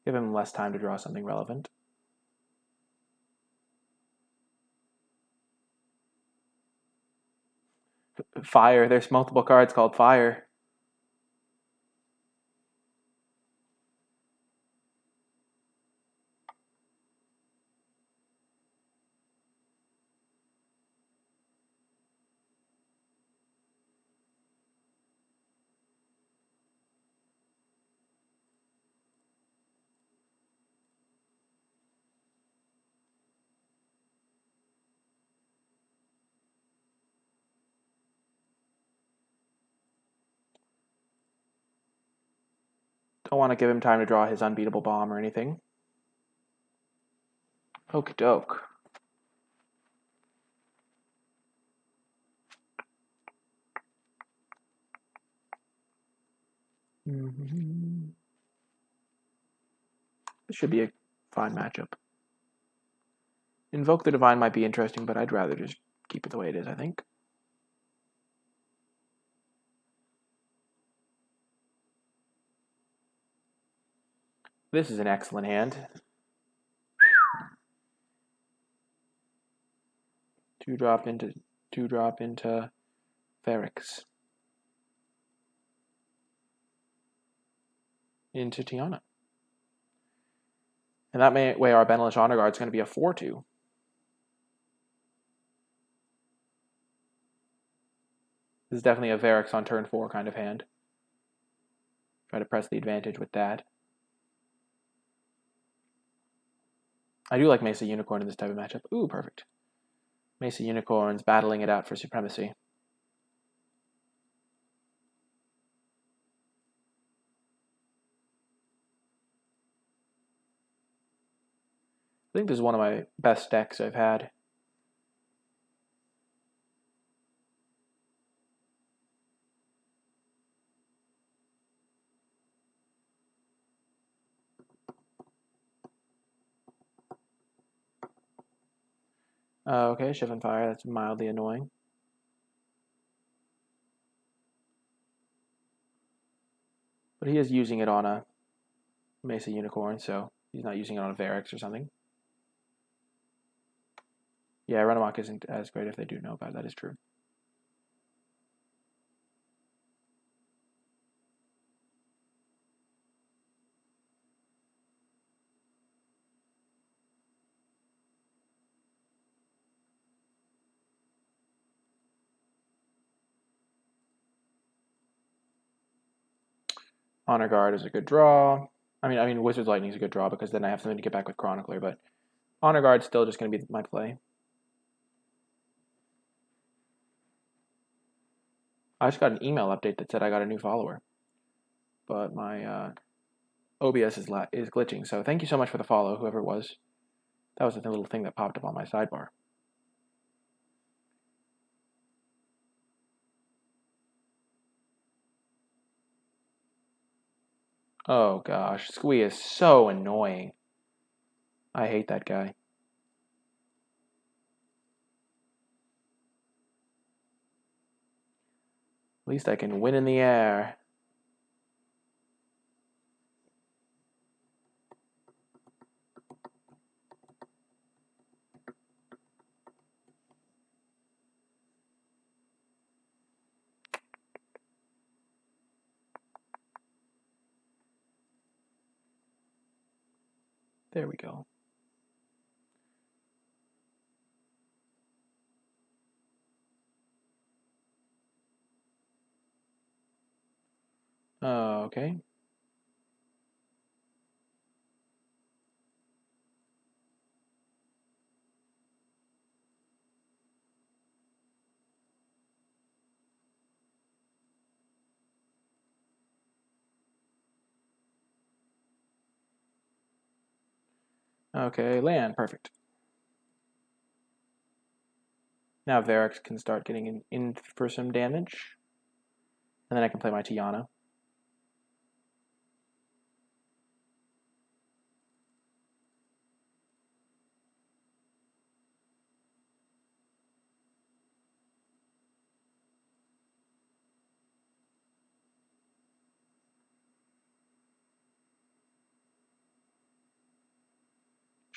Give him less time to draw something relevant. Fire. There's multiple cards called Fire. Don't want to give him time to draw his unbeatable bomb or anything. Okie doke. This should be a fine matchup. Invoke the Divine might be interesting, but I'd rather just keep it the way it is, I think. This is an excellent hand. 2-drop into Ferrix. Into Tiana. And that way our Benelish Honor Guard is going to be a 4-2. This is definitely a Ferrix on turn 4 kind of hand. Try to press the advantage with that. I do like Mesa Unicorn in this type of matchup. Ooh, perfect. Mesa Unicorns battling it out for supremacy. I think this is one of my best decks I've had. Okay, Shivan Fire, that's mildly annoying. But he is using it on a Mesa Unicorn, so he's not using it on a Varix or something. Yeah, Run Amok isn't as great if they do know about it, that is true. Honor Guard is a good draw. I mean, Wizard's Lightning is a good draw because then I have something to get back with Chronicler, but Honor Guard's still just going to be my play. I just got an email update that said I got a new follower, but my OBS is glitching, so thank you so much for the follow, whoever it was. That was the little thing that popped up on my sidebar. Oh gosh, Squee is so annoying. I hate that guy. At least I can win in the air. There we go. Okay. Okay, land, perfect. Now Varix can start getting in for some damage. And then I can play my Tiana.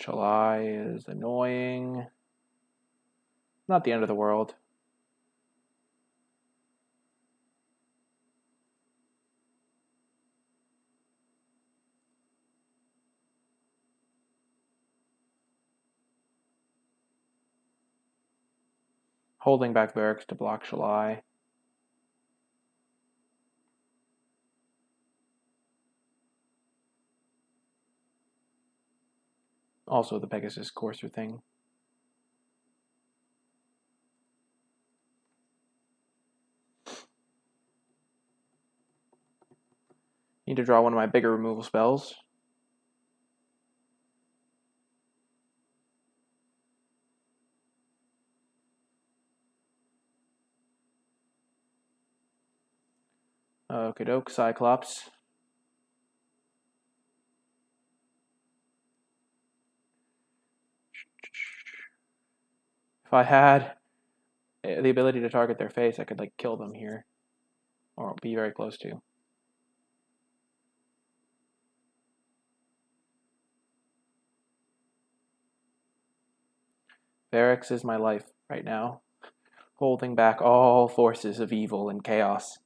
Shalai is annoying. Not the end of the world. Holding back Varix to block Shalai. Also the Pegasus Courser thing. Need to draw one of my bigger removal spells. Okie doke, Cyclops. If I had the ability to target their face, I could like kill them here. Or be very close to. Barracks is my life right now, holding back all forces of evil and chaos.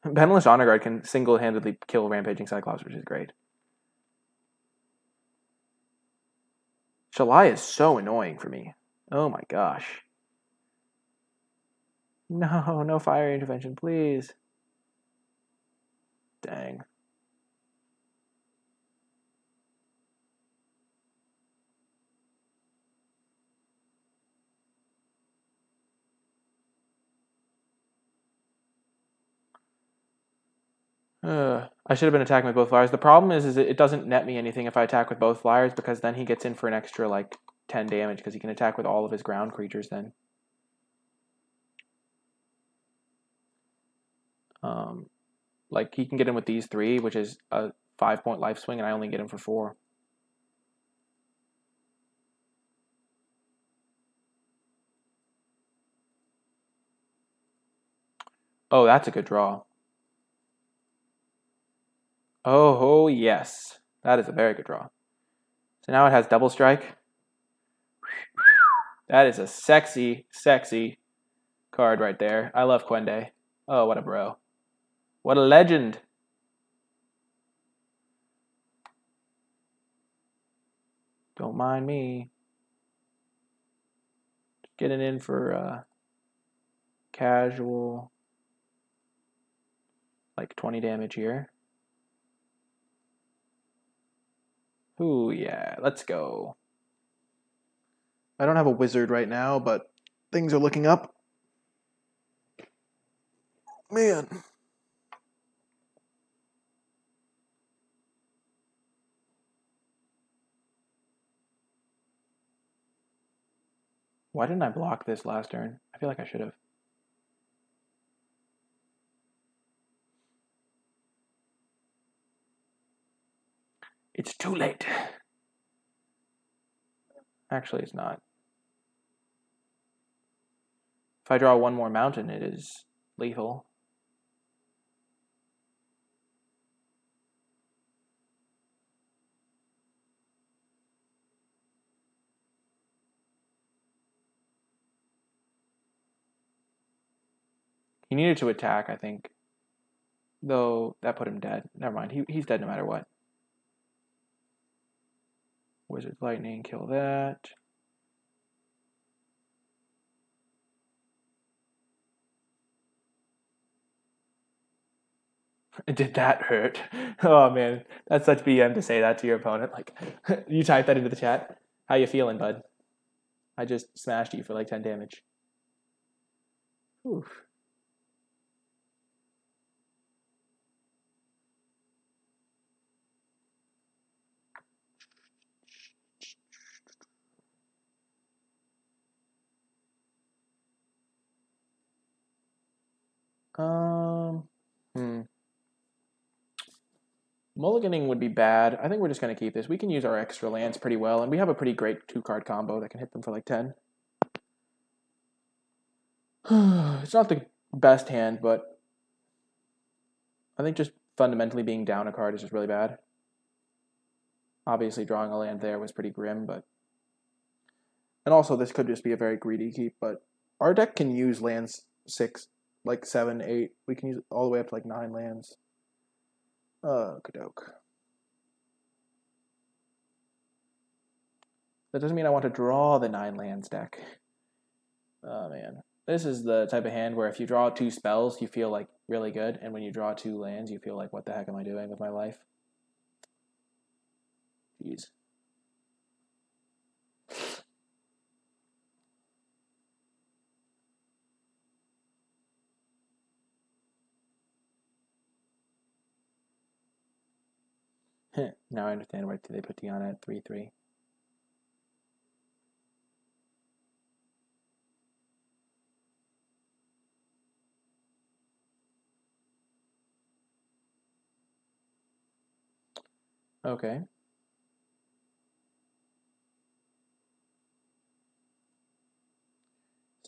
Penless Honor Guard can single-handedly kill Rampaging Cyclops, which is great. Shalai is so annoying for me. Oh my gosh. No, no fire intervention, please. Dang. I should have been attacking with both flyers. The problem is it doesn't net me anything if I attack with both flyers, because then he gets in for an extra, like, 10 damage, because he can attack with all of his ground creatures then. Like, he can get in with these 3, which is a 5-point life swing, and I only get him for 4. Oh, that's a good draw. Oh, yes. That is a very good draw. So now it has double strike. That is a sexy, sexy card right there. I love Quende. Oh, what a bro. What a legend. Don't mind me. Getting in for casual, like 20 damage here. Ooh, yeah, let's go. I don't have a wizard right now, but things are looking up. Man. Why didn't I block this last turn? I feel like I should have. It's too late. Actually, it's not. If I draw one more mountain, it is lethal. He needed to attack, I think. Though, that put him dead. Never mind, he's dead no matter what. Wizard Lightning, kill that. Did that hurt? Oh man, that's such BM to say that to your opponent. Like, you type that into the chat. How you feeling, bud? I just smashed you for like 10 damage. Oof. Mulliganing would be bad. I think we're just going to keep this. We can use our extra lands pretty well, and we have a pretty great 2-card combo that can hit them for like 10. It's not the best hand, but I think just fundamentally being down a card is just really bad. Obviously, drawing a land there was pretty grim, but... And also, this could just be a very greedy keep, but our deck can use lands 6, like 7, 8. We can use all the way up to like 9 lands. Kadoke. That doesn't mean I want to draw the 9 lands deck. Oh, man. This is the type of hand where if you draw 2 spells, you feel like really good, and when you draw 2 lands, you feel like, what the heck am I doing with my life? Jeez. Now I understand why they put Tiana at 3/3. Okay.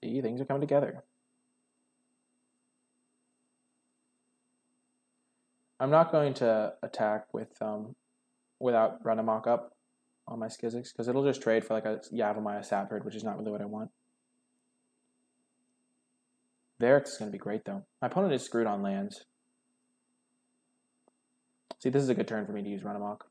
See, things are coming together. I'm not going to attack with without run amok up on my Skizix, because it'll just trade for like a Yavimaya Sapphire, which is not really what I want. Varix is going to be great, though. My opponent is screwed on lands. See, this is a good turn for me to use run amok.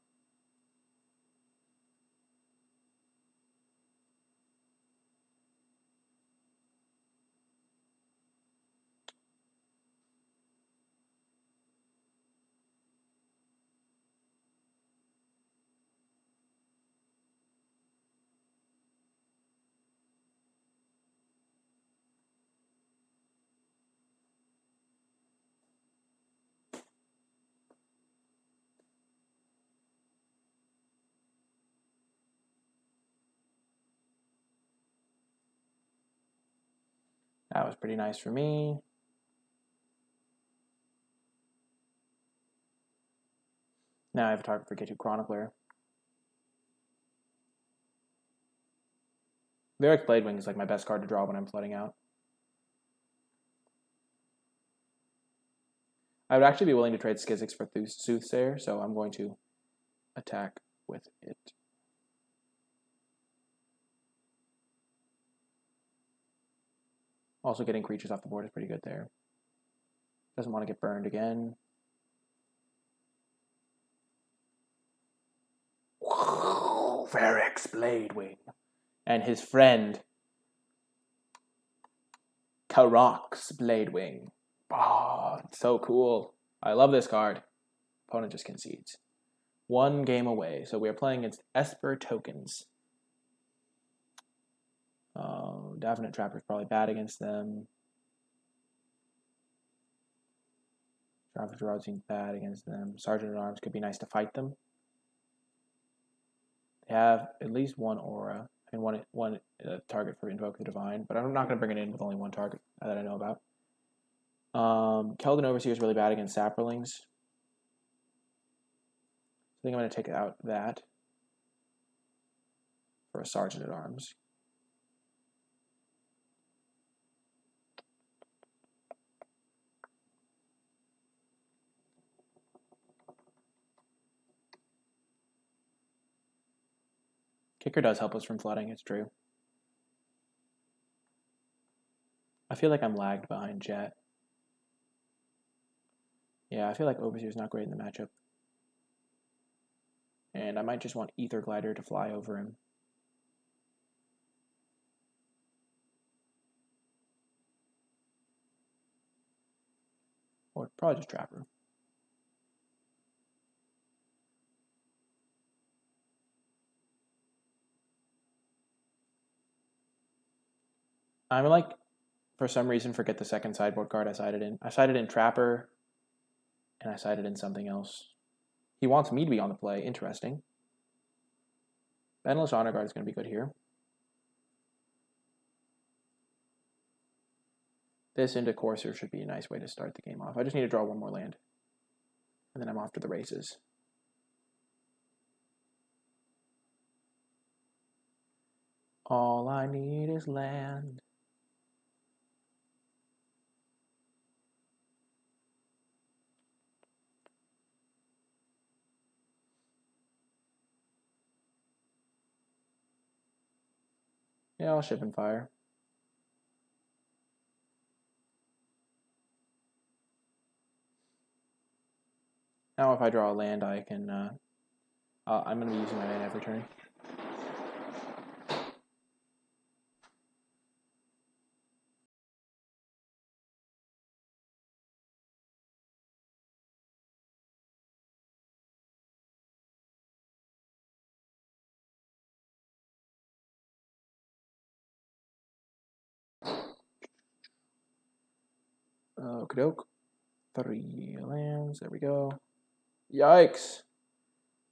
That was pretty nice for me. Now I have a target for Get2 Chronicler. Varix Bladewing is like my best card to draw when I'm flooding out. I would actually be willing to trade Skizix for Soothsayer, so I'm going to attack with it. Also, getting creatures off the board is pretty good there. Doesn't want to get burned again. Varix Bladewing. And his friend, Karox Bladewing. Oh, so cool. I love this card. Opponent just concedes. 1 game away. So we are playing against Esper Tokens. Definite Trapper's probably bad against them. Trapper's Rod seems bad against them. Sergeant at Arms could be nice to fight them. They have at least 1 aura and one target for Invoke the Divine, but I'm not going to bring it in with only 1 target that I know about. Keldon Overseer is really bad against Saprolings. I think I'm going to take out that for a Sergeant at Arms. Kicker does help us from flooding, it's true. I feel like I'm lagged behind Jet. Yeah, I feel like Overseer's not great in the matchup. And I might just want Ether Glider to fly over him. Or probably just Trapper. I'm like, for some reason, forget the second sideboard card I sided in. I sided in Trapper, and I sided in something else. He wants me to be on the play. Interesting. Endless Honor Guard is going to be good here. This into Courser should be a nice way to start the game off. I just need to draw 1 more land. And then I'm off to the races. All I need is land. Yeah, I'll Ship and Fire. Now if I draw a land, I can... I'm going to be using my mana every turn. Okey-doke. 3 lands. There we go. Yikes.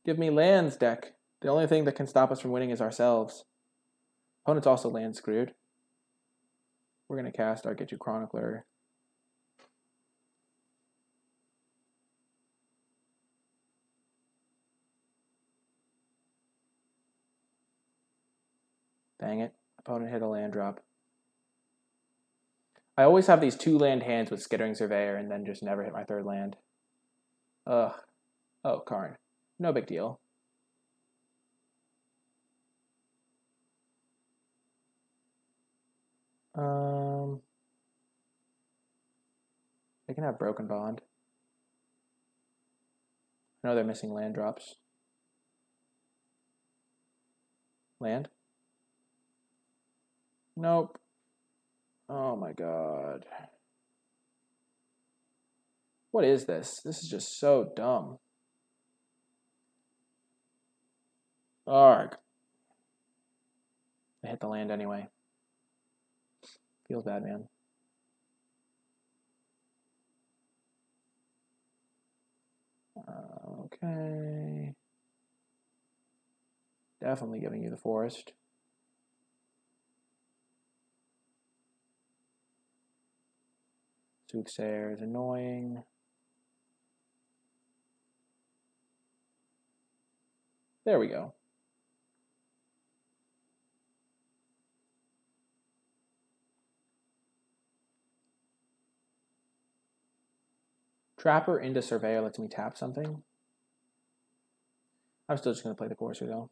Give me lands, deck. The only thing that can stop us from winning is ourselves. Opponent's also land screwed. We're going to cast our Get2 Chronicler. Dang it. Opponent hit a land drop. I always have these 2 land hands with Skittering Surveyor and then just never hit my 3rd land. Ugh. Oh, Karn. No big deal. They can have Broken Bond. I know they're missing land drops. Land? Nope. Oh my god. What is this? This is just so dumb. Arg. I hit the land anyway. Feels bad, man. Okay. Definitely giving you the forest. Soothsayer is annoying. There we go. Trapper into Surveyor lets me tap something. I'm still just going to play the Courser, though.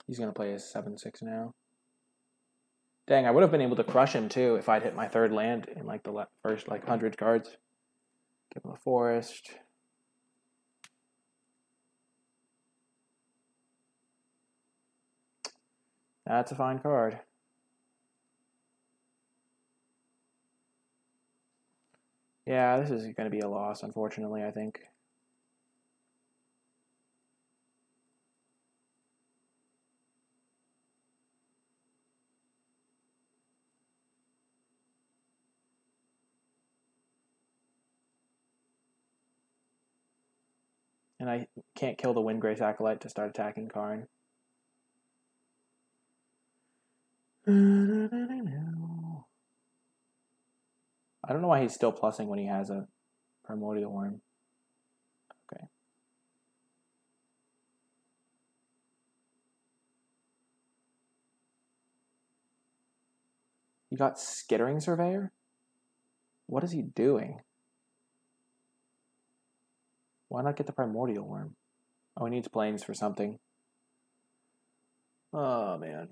He's going to play his 7/6 now. Dang, I would have been able to crush him, too, if I'd hit my third land in, like, the first, 100 cards. Give him a forest. That's a fine card. Yeah, this is going to be a loss, unfortunately, I think. And I can't kill the Windgrace Acolyte to start attacking Karn. I don't know why he's still plussing when he has a Primordial Worm. Okay. You got Skittering Surveyor? What is he doing? Why not get the Primordial Worm? Oh, he needs planes for something. Oh, man.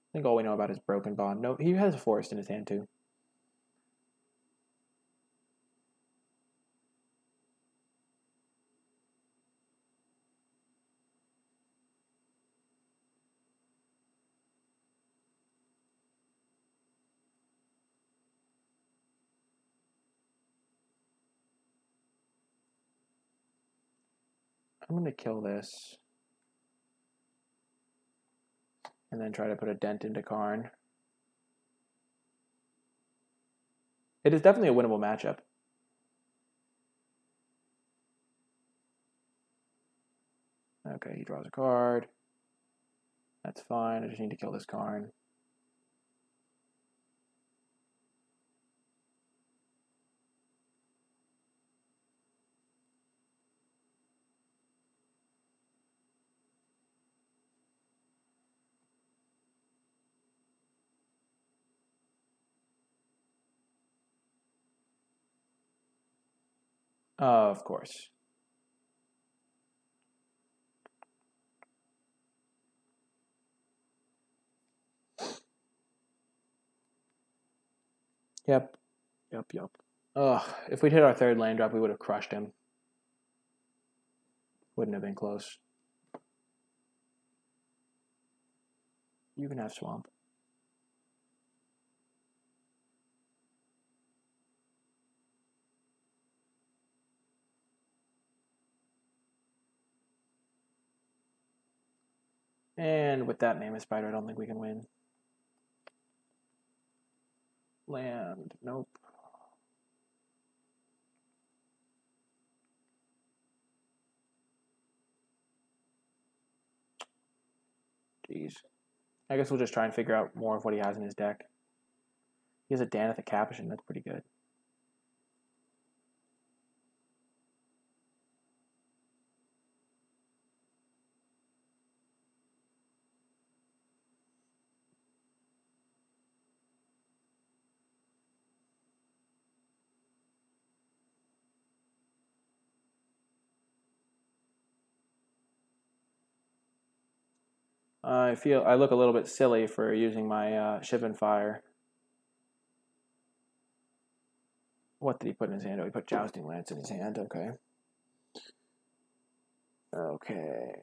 I think all we know about is Broken Bond. No, he has a forest in his hand, too. I'm going to kill this. And then try to put a dent into Karn. It is definitely a winnable matchup. Okay, he draws a card. That's fine. I just need to kill this Karn. Of course. Yep. Ugh, if we'd hit our third land drop, we would have crushed him. Wouldn't have been close. You can have Swamp. And with that Mammoth Spider, I don't think we can win. Land. Nope. Jeez. I guess we'll just try and figure out more of what he has in his deck. He has a Daneth, a Capuchin. That's pretty good. I feel I look a little bit silly for using my Shivan Fire. What did he put in his hand? Oh, he put Jousting Lance in his hand. Okay. Okay.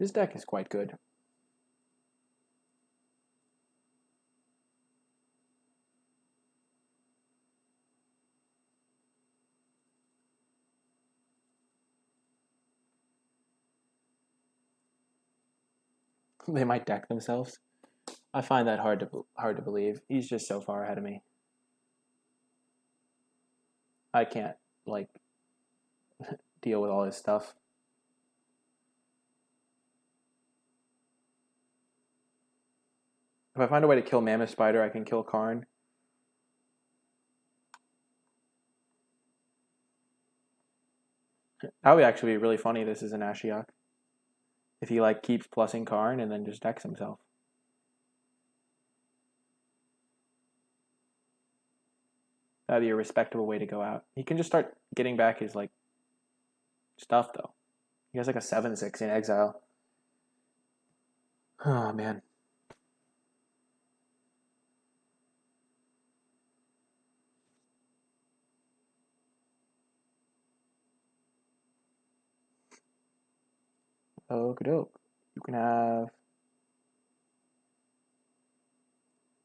This deck is quite good. They might deck themselves. I find that hard to believe. He's just so far ahead of me. I can't like deal with all his stuff. If I find a way to kill Mammoth Spider, I can kill Karn. That would actually be really funny. This is an Ashiok. If he like keeps plussing Karn and then just decks himself. That'd be a respectable way to go out. He can just start getting back his like stuff though. He has like a 7/6 in exile. Oh man. Okie doke. You can have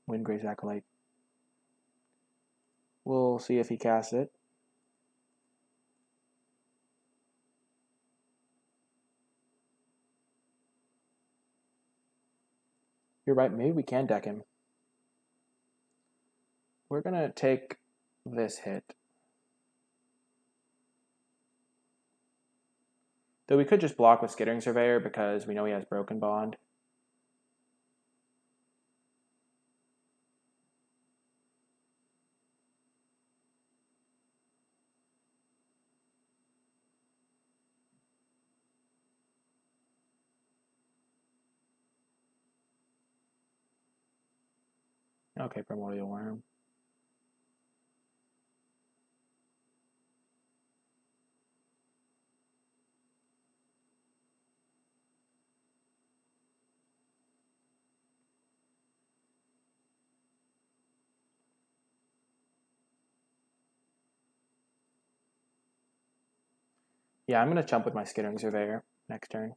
Windgrace Acolyte. We'll see if he casts it. You're right, maybe we can deck him. We're gonna take this hit. Though we could just block with Skittering Surveyor because we know he has Broken Bond. Okay, Primordial Worm. Yeah, I'm gonna chump with my Skittering Surveyor next turn.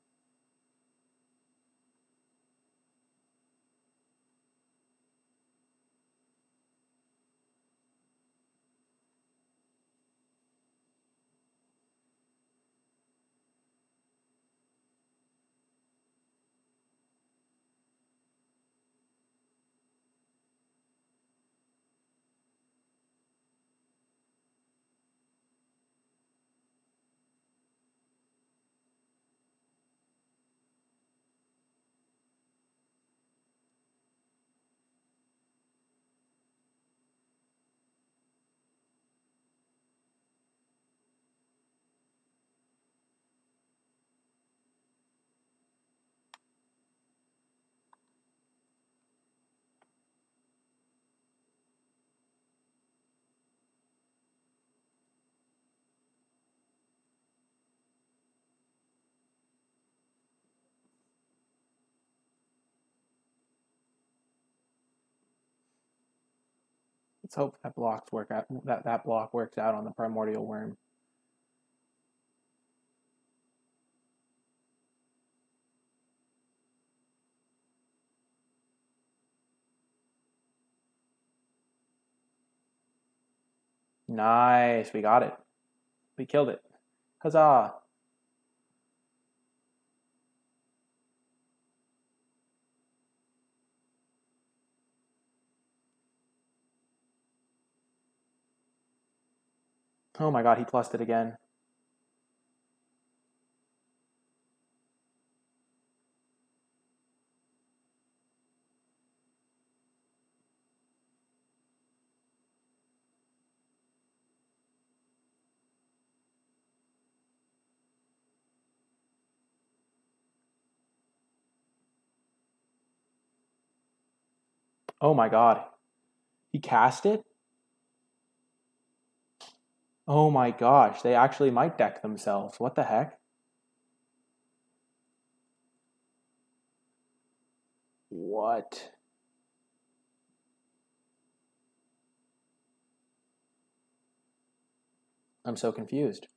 Let's hope that that block works out on the Primordial Worm. Nice, we got it. We killed it. Huzzah! Oh my god, he plussed it again. Oh my god. He cast it? Oh my gosh, they actually might deck themselves. What the heck? What? I'm so confused.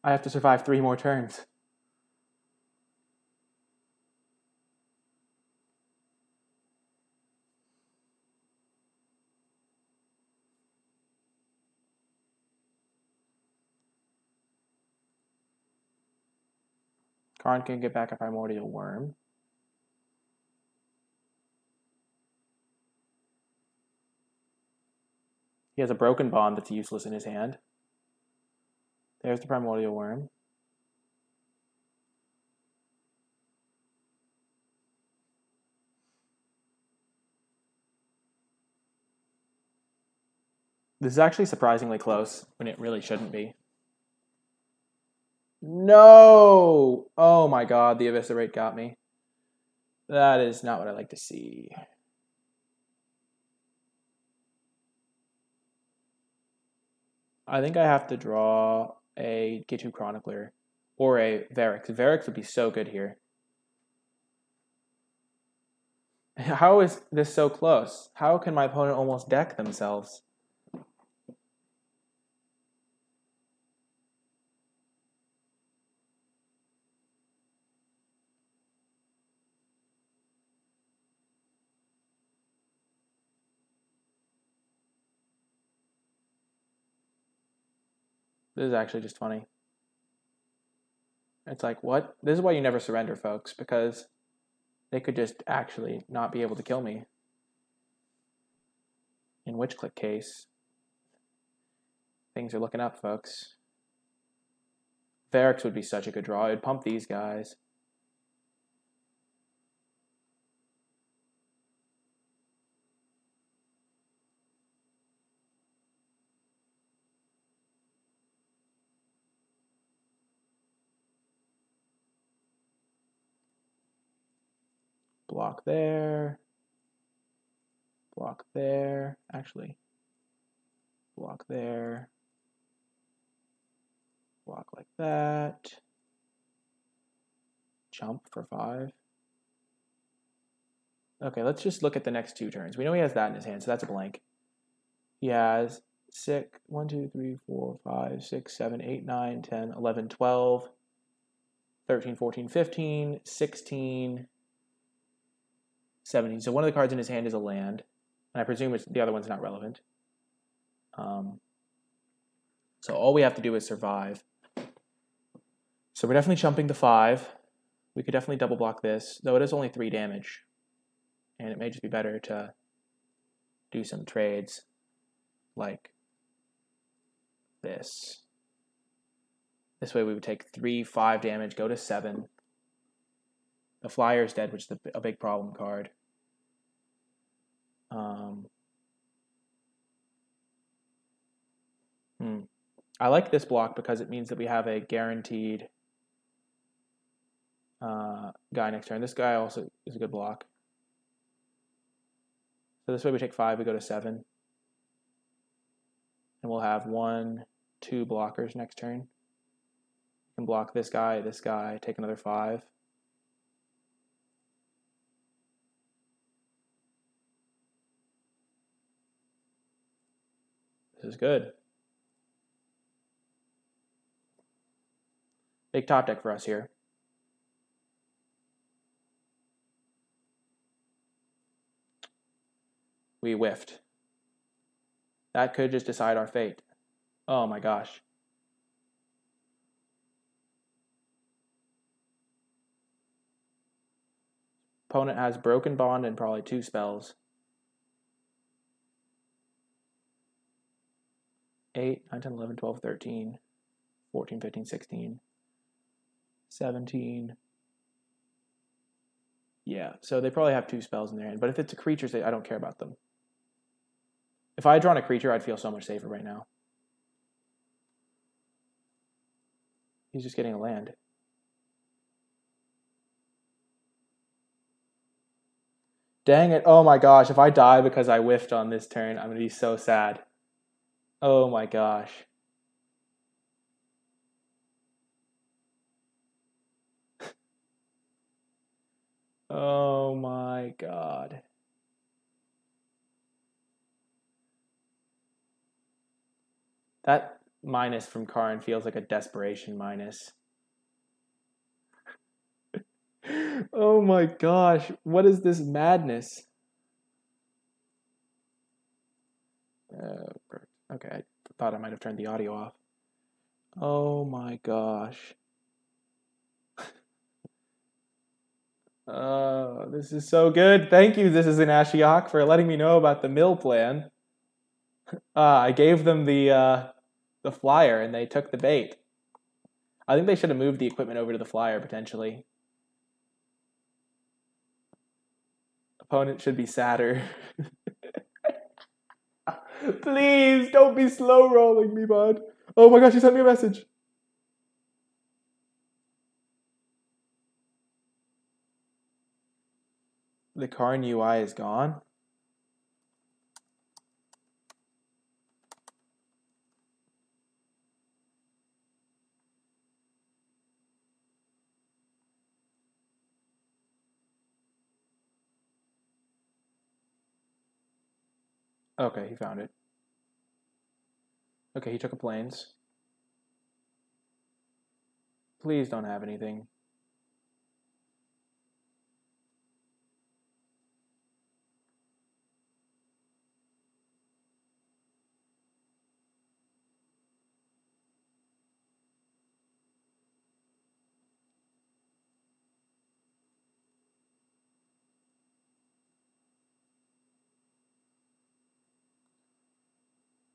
I have to survive 3 more turns. Karn can get back a Primordial Worm. He has a Broken Bond that's useless in his hand. There's the Primordial Worm. This is actually surprisingly close when it really shouldn't be. No! Oh my god, the Eviscerate got me. That is not what I like to see. I think I have to draw a Gitu Chronicler or a Varix. Varix would be so good here. How is this so close? How can my opponent almost deck themselves? This is actually just funny. It's like, what? This is why you never surrender, folks, because they could just actually not be able to kill me. In which click case, things are looking up, folks. Varix would be such a good draw. It'd pump these guys. Block there. Block there. Actually, block there. Block like that. Jump for 5. Okay, let's just look at the next 2 turns. We know he has that in his hand, so that's a blank. He has 1, 2, 3, 4, 5, 6, 7, 8, 9, 10, 11, 12, 13, 14, 15, 16, 17. So one of the cards in his hand is a land, and I presume the other one's not relevant. So all we have to do is survive. So we're definitely jumping the 5. We could definitely double block this, though it is only 3 damage. And it may just be better to do some trades like this. This way we would take 3, 5 damage, go to 7. The Flyer's dead, which is a big problem card. I like this block because it means that we have a guaranteed guy next turn. This guy also is a good block. So this way we take 5, we go to 7. And we'll have 1, 2 blockers next turn. We can block this guy, take another 5. This is good. Big top deck for us here. We whiffed. That could just decide our fate. Oh my gosh. Opponent has Broken Bond and probably 2 spells. 8, 9, 10, 11, 12, 13, 14, 15, 16, 17. Yeah, so they probably have 2 spells in their hand. But if it's a creature, I don't care about them. If I had drawn a creature, I'd feel so much safer right now. He's just getting a land. Dang it. Oh my gosh. If I die because I whiffed on this turn, I'm going to be so sad. Oh my gosh. Oh my god. That minus from Karn feels like a desperation minus. Oh my gosh, what is this madness? Okay, I thought I might have turned the audio off. Oh my gosh. This is so good. Thank you, This is an Ashiok, for letting me know about the mill plan. I gave them the flyer and they took the bait. I think they should have moved the equipment over to the flyer, potentially. Opponent should be sadder. Please, don't be slow rolling me, bud. Oh my gosh, he sent me a message. The Karn UI is gone. Okay, he found it. Okay, he took a planes. Please don't have anything.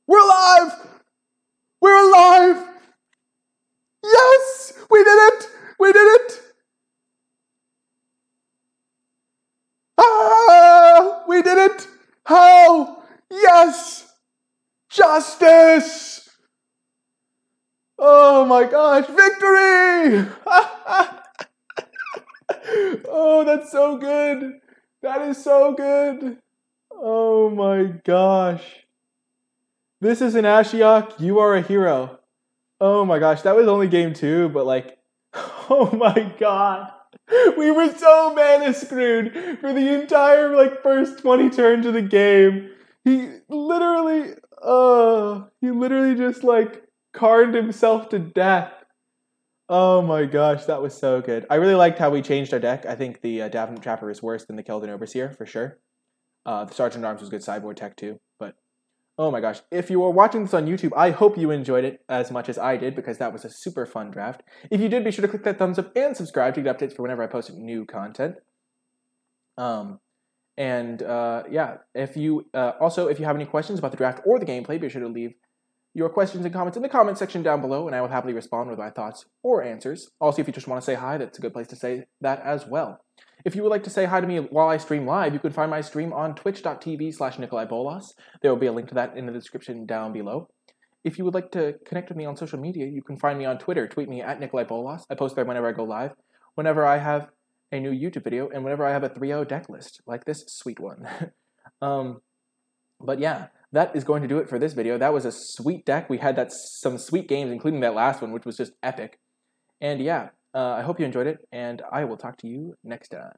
We're alive! We're alive! Yes! We did it! We did it! Ah! We did it! How? Yes! Justice! Oh my gosh, victory! Oh, that's so good! That is so good! Oh my gosh. This is an Ashiok, you are a hero. Oh my gosh, that was only game 2, but like, oh my god. We were so mana screwed for the entire like first 20 turns of the game. He literally just like carned himself to death. Oh my gosh, that was so good. I really liked how we changed our deck. I think the Davenant Trapper is worse than the Keldon Overseer, for sure. The Sergeant at Arms was good sideboard tech too, but oh my gosh. If you are watching this on YouTube, I hope you enjoyed it as much as I did, because that was a super fun draft. If you did, be sure to click that thumbs up and subscribe to get updates for whenever I post new content. Yeah, if you if you have any questions about the draft or the gameplay, be sure to leave your questions and comments in the comment section down below, and I will happily respond with my thoughts or answers. Also, if you just want to say hi, that's a good place to say that as well. If you would like to say hi to me while I stream live, you can find my stream on twitch.tv/NicolaiBolas. There will be a link to that in the description down below. If you would like to connect with me on social media, you can find me on Twitter. Tweet me at NicolaiBolas. I post there whenever I go live, whenever I have a new YouTube video, and whenever I have a 3-0 deck list, like this sweet one. But yeah, that is going to do it for this video. That was a sweet deck. We had some sweet games, including that last one, which was just epic. And yeah, I hope you enjoyed it, and I will talk to you next time.